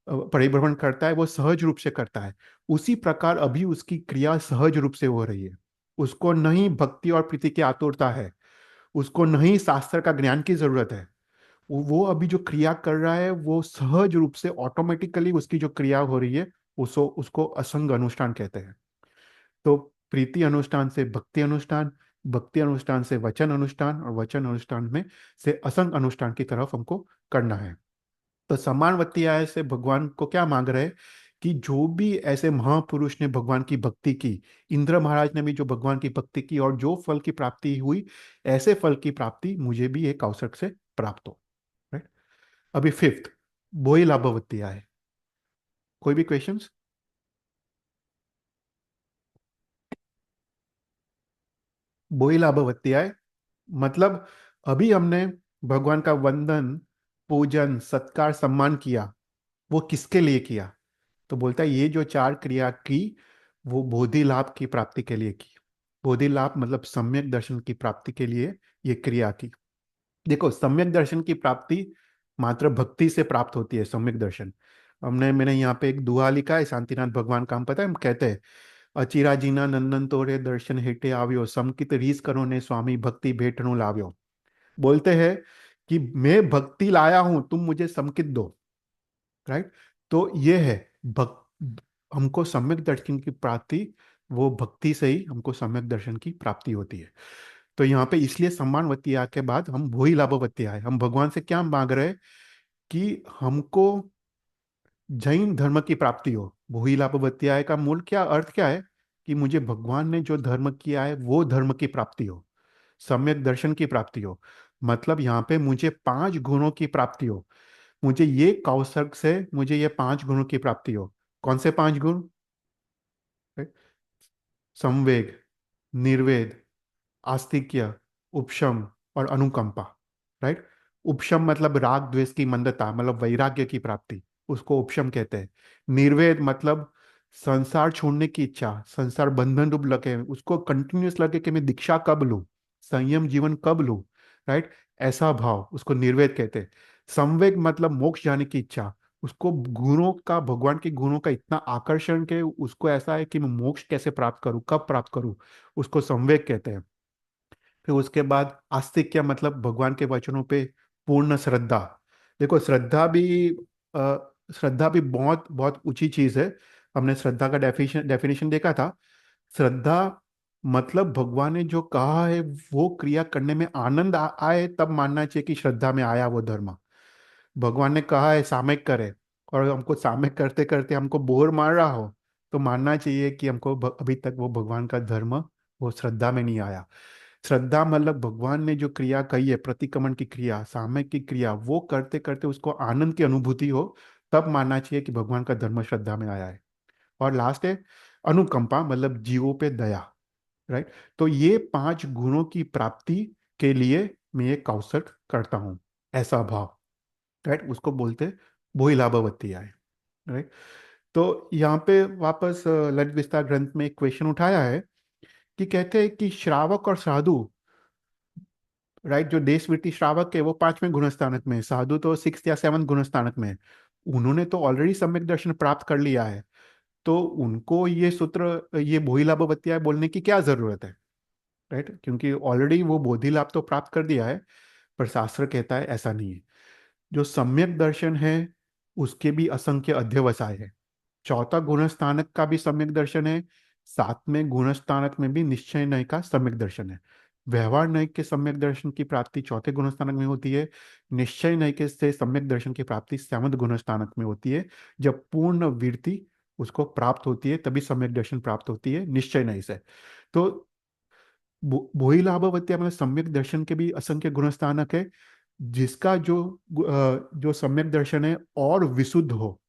परिभ्रमण करता है, वो सहज रूप से करता है, उसी प्रकार अभी उसकी क्रिया सहज रूप से हो रही है। उसको नहीं भक्ति और प्रीति की आतुरता है, उसको नहीं शास्त्र का ज्ञान की जरूरत है। वो अभी जो क्रिया कर रहा है वो सहज रूप से ऑटोमेटिकली उसकी जो क्रिया हो रही है उसको उसको असंग अनुष्ठान कहते हैं। तो प्रीति अनुष्ठान से भक्ति अनुष्ठान से वचन अनुष्ठान, और वचन अनुष्ठान में से असंग अनुष्ठान की तरफ हमको करना है। तो सम्मानवती आय से भगवान को क्या मांग रहे हैं कि जो भी ऐसे महापुरुष ने भगवान की भक्ति की, इंद्र महाराज ने भी जो भगवान की भक्ति की और जो फल की प्राप्ति हुई, ऐसे फल की प्राप्ति मुझे भी एक अवसर से प्राप्त हो। राइट। अभी फिफ्थ, बोई लाभवती आय। कोई भी क्वेश्चंस? बोई लाभवती आय मतलब अभी हमने भगवान का वंदन, पूजन, सत्कार, सम्मान किया, वो किसके लिए किया? तो बोलता है ये जो चार क्रिया की, वो बोधि लाभ की प्राप्ति के लिए की। बोधि लाभ मतलब सम्यक दर्शन की प्राप्ति के लिए ये क्रिया की। देखो, सम्यक दर्शन की प्राप्ति मात्र भक्ति से प्राप्त होती है। सम्यक दर्शन, मैंने यहाँ पे एक दुआ लिखा है, शांतिनाथ भगवान का, हम पता है, हम कहते हैं, अचिराजीना नंदन तोरे दर्शन हेटे आव्यो, समकित रीस करो ने स्वामी भक्ति भेटणु लाव्यो। बोलते हैं कि मैं भक्ति लाया हूं, तुम मुझे समकित दो। राइट। तो ये है भक्त, हमको सम्यक दर्शन की प्राप्ति, वो भक्ति से ही हमको सम्यक दर्शन की प्राप्ति होती है। तो यहाँ पे इसलिए सम्मानवती आय के बाद हम भोई लाभवती आय, हम भगवान से क्या मांग रहे हैं कि हमको जैन धर्म की प्राप्ति हो। भोई लाभवती आय का मूल क्या अर्थ क्या है कि मुझे भगवान ने जो धर्म किया है वो धर्म की प्राप्ति हो, सम्यक दर्शन की प्राप्ति हो। मतलब यहाँ पे मुझे 5 गुणों की प्राप्ति हो। मुझे ये कौशल से मुझे ये 5 गुणों की प्राप्ति हो। कौन से 5 गुण? संवेग, निर्वेद, आस्तिक्य, उपशम और अनुकंपा। राइट। उपशम मतलब राग द्वेष की मंदता, मतलब वैराग्य की प्राप्ति, उसको उपशम कहते हैं। निर्वेद मतलब संसार छोड़ने की इच्छा, संसार बंधन रूप लगे, उसको कंटिन्यूस लगे कि मैं दीक्षा कब लूं, संयम जीवन कब लूं। राइट। ऐसा भाव, उसको निर्वेद कहते हैं। संवेग मतलब मोक्ष जाने की इच्छा, उसको गुणों का, भगवान के गुणों का इतना आकर्षण के उसको ऐसा है कि मैं मोक्ष कैसे प्राप्त करूं, कब प्राप्त करूं, उसको संवेग कहते हैं। फिर उसके बाद आस्तिक्य मतलब भगवान के वचनों पे पूर्ण श्रद्धा। देखो, श्रद्धा भी बहुत बहुत ऊंची चीज है। हमने श्रद्धा का डेफिनेशन डेफिनेशन देखा था। श्रद्धा मतलब भगवान ने जो कहा है वो क्रिया करने में आनंद आए तब मानना चाहिए कि श्रद्धा में आया वो धर्म। भगवान ने कहा है सामयिक करे, और हमको सामयिक करते करते हमको बोर मार रहा हो, तो मानना चाहिए कि हमको अभी तक वो भगवान का धर्म, वो श्रद्धा में नहीं आया। श्रद्धा मतलब भगवान ने जो क्रिया कही है, प्रतिक्रमण की क्रिया, सामयिक की क्रिया, वो करते करते उसको आनंद की अनुभूति हो, तब मानना चाहिए कि भगवान का धर्म श्रद्धा में आया है। और लास्ट है अनुकंपा, मतलब जीवों पे दया। राइट। तो ये 5 गुणों की प्राप्ति के लिए मैं ये कौशल करता हूँ, ऐसा भाव। राइट। उसको बोलते वही लाभवती आय। राइट। तो यहाँ पे वापस ललित विस्तार ग्रंथ में एक क्वेश्चन उठाया है कि कहते हैं कि श्रावक और साधु, राइट, जो देशवृत्ति श्रावक है वो 5वें गुणस्थानक में है, साधु तो 6th या 7th गुणस्थानक में है। उन्होंने तो ऑलरेडी सम्यक दर्शन प्राप्त कर लिया है, तो उनको ये सूत्र, ये बोधि लाभवत्याय बोलने की क्या जरूरत है? राइट, क्योंकि ऑलरेडी वो बोधि लाभ तो प्राप्त कर दिया है। पर शास्त्र कहता है ऐसा नहीं है। जो सम्यक दर्शन है उसके भी असंख्य अध्यवसाय है। चौथा गुणस्थानक का भी सम्यक दर्शन है, 7वें गुणस्थानक में भी निश्चय नय का सम्यक दर्शन है। व्यवहार नय के सम्यक दर्शन की प्राप्ति चौथे गुणस्थानक में होती है। निश्चय नय के से सम्यक दर्शन की प्राप्ति 7वें गुणस्थानक में होती है। जब पूर्ण वृत्ति उसको प्राप्त होती है तभी सम्यक दर्शन प्राप्त होती है निश्चय नय से। तो भोई लाभवत्या मतलब सम्यक दर्शन के भी असंख्य गुणस्थानक है। जिसका जो सम्यक दर्शन है और विशुद्ध हो,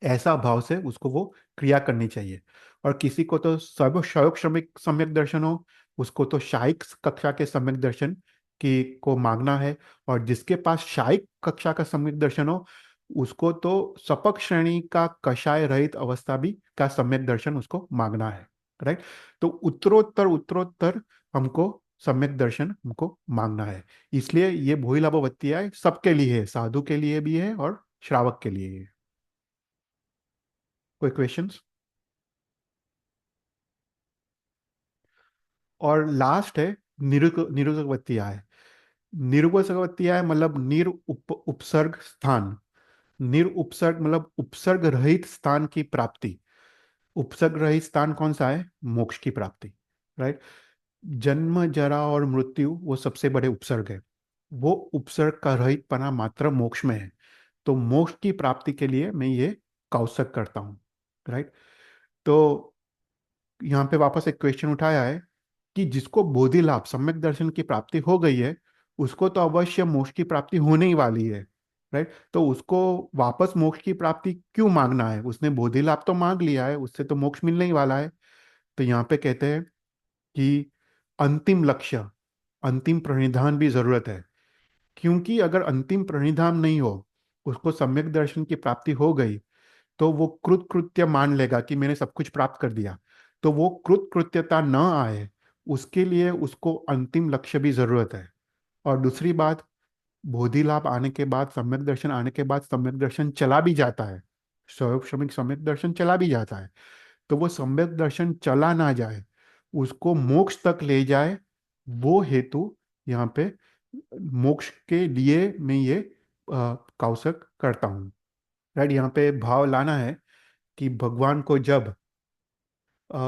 ऐसा भाव से उसको वो क्रिया करनी चाहिए। और किसी को तो सर्व शौक श्रमिक सम्यक दर्शन हो, उसको तो शायिक कक्षा के सम्यक दर्शन की को मांगना है। और जिसके पास शायिक कक्षा का सम्यक दर्शन हो, उसको तो सपक श्रेणी का कषाय रहित अवस्था भी का सम्यक दर्शन उसको मांगना है। राइट। तो उत्तरोत्तर उत्तरोत्तर हमको सम्यक दर्शन हमको मांगना है। इसलिए ये भोई सबके लिए है, साधु के लिए भी है और श्रावक के लिए है। कोई क्वेश्चंस? और लास्ट है निरुक्तवत्याय। निरुक्तवत्याय मतलब उपसर्ग स्थान। निरुपसर्ग मतलब उपसर्ग रहित स्थान की प्राप्ति। उपसर्ग रहित स्थान कौन सा है? मोक्ष की प्राप्ति, राइट। जन्म, जरा और मृत्यु वो सबसे बड़े उपसर्ग है। वो उपसर्ग का रहितपना मात्र मोक्ष में है। तो मोक्ष की प्राप्ति के लिए मैं ये कौशक करता हूँ, राइट। तो यहाँ पे वापस एक क्वेश्चन उठाया है कि जिसको बोधि लाभ सम्यक दर्शन की प्राप्ति हो गई है, उसको तो अवश्य मोक्ष की प्राप्ति होने ही वाली है, राइट। तो उसको वापस मोक्ष की प्राप्ति क्यों मांगना है? उसने बोधि लाभ तो मांग लिया है, उससे तो मोक्ष मिलने ही वाला है। तो यहाँ पे कहते हैं कि अंतिम लक्ष्य, अंतिम प्रणिधान भी जरूरत है। क्योंकि अगर अंतिम प्रणिधान नहीं हो, उसको सम्यक दर्शन की प्राप्ति हो गई, तो वो कृत्य मान लेगा कि मैंने सब कुछ प्राप्त कर दिया। तो वो कृत्यता न आए, उसके लिए उसको अंतिम लक्ष्य भी जरूरत है। और दूसरी बात, बोधि लाभ आने के बाद, सम्यक दर्शन आने के बाद सम्यक दर्शन चला भी जाता है, स्वयं सम्यक दर्शन चला भी जाता है। तो वो सम्यक दर्शन चला ना जाए, उसको मोक्ष तक ले जाए, वो हेतु यहाँ पे मोक्ष के लिए मैं ये कौशक करता हूँ, राइट। यहाँ पे भाव लाना है कि भगवान को जब अ,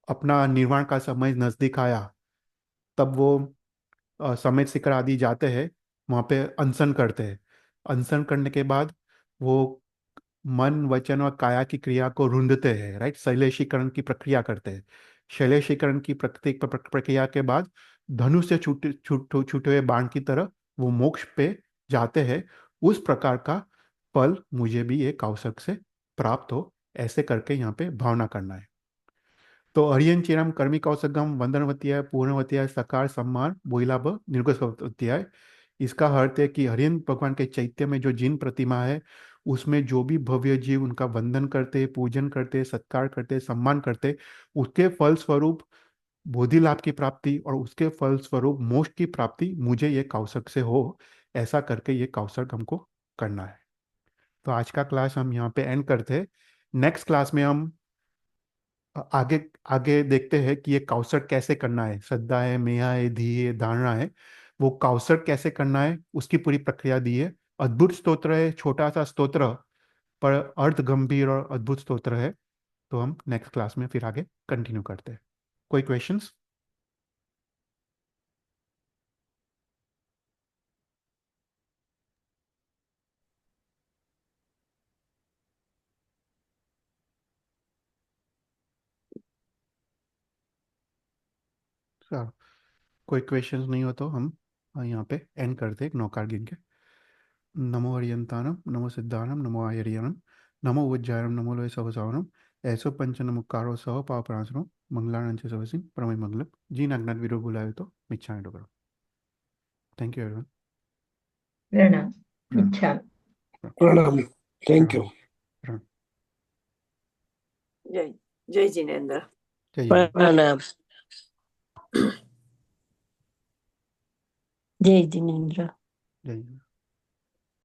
अपना निर्वाण का समय नजदीक आया, तब वो समेत शिखर आदि जाते हैं, वहाँ पे अनशन करते हैं। अनशन करने के बाद वो मन, वचन और काया की क्रिया को रुंधते हैं, राइट। शैलेशीकरण की प्रक्रिया करते हैं। शैलेशीकरण की प्रक्रिया के बाद धनुष से छूटे छूटे हुए बाण की तरह वो मोक्ष पे जाते हैं। उस प्रकार का फल मुझे भी एक अवसर से प्राप्त हो, ऐसे करके यहाँ पे भावना करना है। तो अरियन चिरम कर्मी कौशगम वंदनवत्याय पूर्णवत्याय सकार सम्मान बोइलाभ निर्गुणवत्याय। इसका अर्थ है कि हरियन भगवान के चैत्य में जो जिन प्रतिमा है, उसमें जो भी भव्य जीव उनका वंदन करते, पूजन करते, सत्कार करते, सम्मान करते, उसके फल स्वरूप बोधि लाभ की प्राप्ति और उसके फल स्वरूप मोक्ष की प्राप्ति मुझे ये कौशक से हो, ऐसा करके ये कौशक हमको करना है। तो आज का क्लास हम यहाँ पे एंड करते हैं। नेक्स्ट क्लास में हम आगे आगे देखते हैं कि ये कौशल कैसे करना है। श्रद्धा है, मेहा है, धी है, धारणा है, वो कौशल कैसे करना है उसकी पूरी प्रक्रिया दी है। अद्भुत स्तोत्र है, छोटा सा स्तोत्र, पर अर्थ गंभीर और अद्भुत स्तोत्र है। तो हम नेक्स्ट क्लास में फिर आगे कंटिन्यू करते हैं। कोई क्वेश्चंस? कोई क्वेश्चंस नहीं हो तो हम यहाँ पे एंड करते हैं नौकार गिन के। नमो हरियंतानम, नमो सिद्धानम, नमो आयरियनम, नमो उज्जायनम, नमो लोय सहसावनम, ऐसो पंच नमुकारो सह पापराशनो मंगलानंच सवसिन परमय मंगलम। जी नागनाथ वीरो बुलाए तो मिच्छामी डोकरो। Thank you everyone. प्रणाम। प्रणाम। इच्छा। प्रणाम। थैंक प्रणाम। यू। प्रणाम। जय जय जिनेन्द्र। जय जिनेन्द्र। प्रणाम। जय जिनेन्द्र। जय जिनेन्द्र।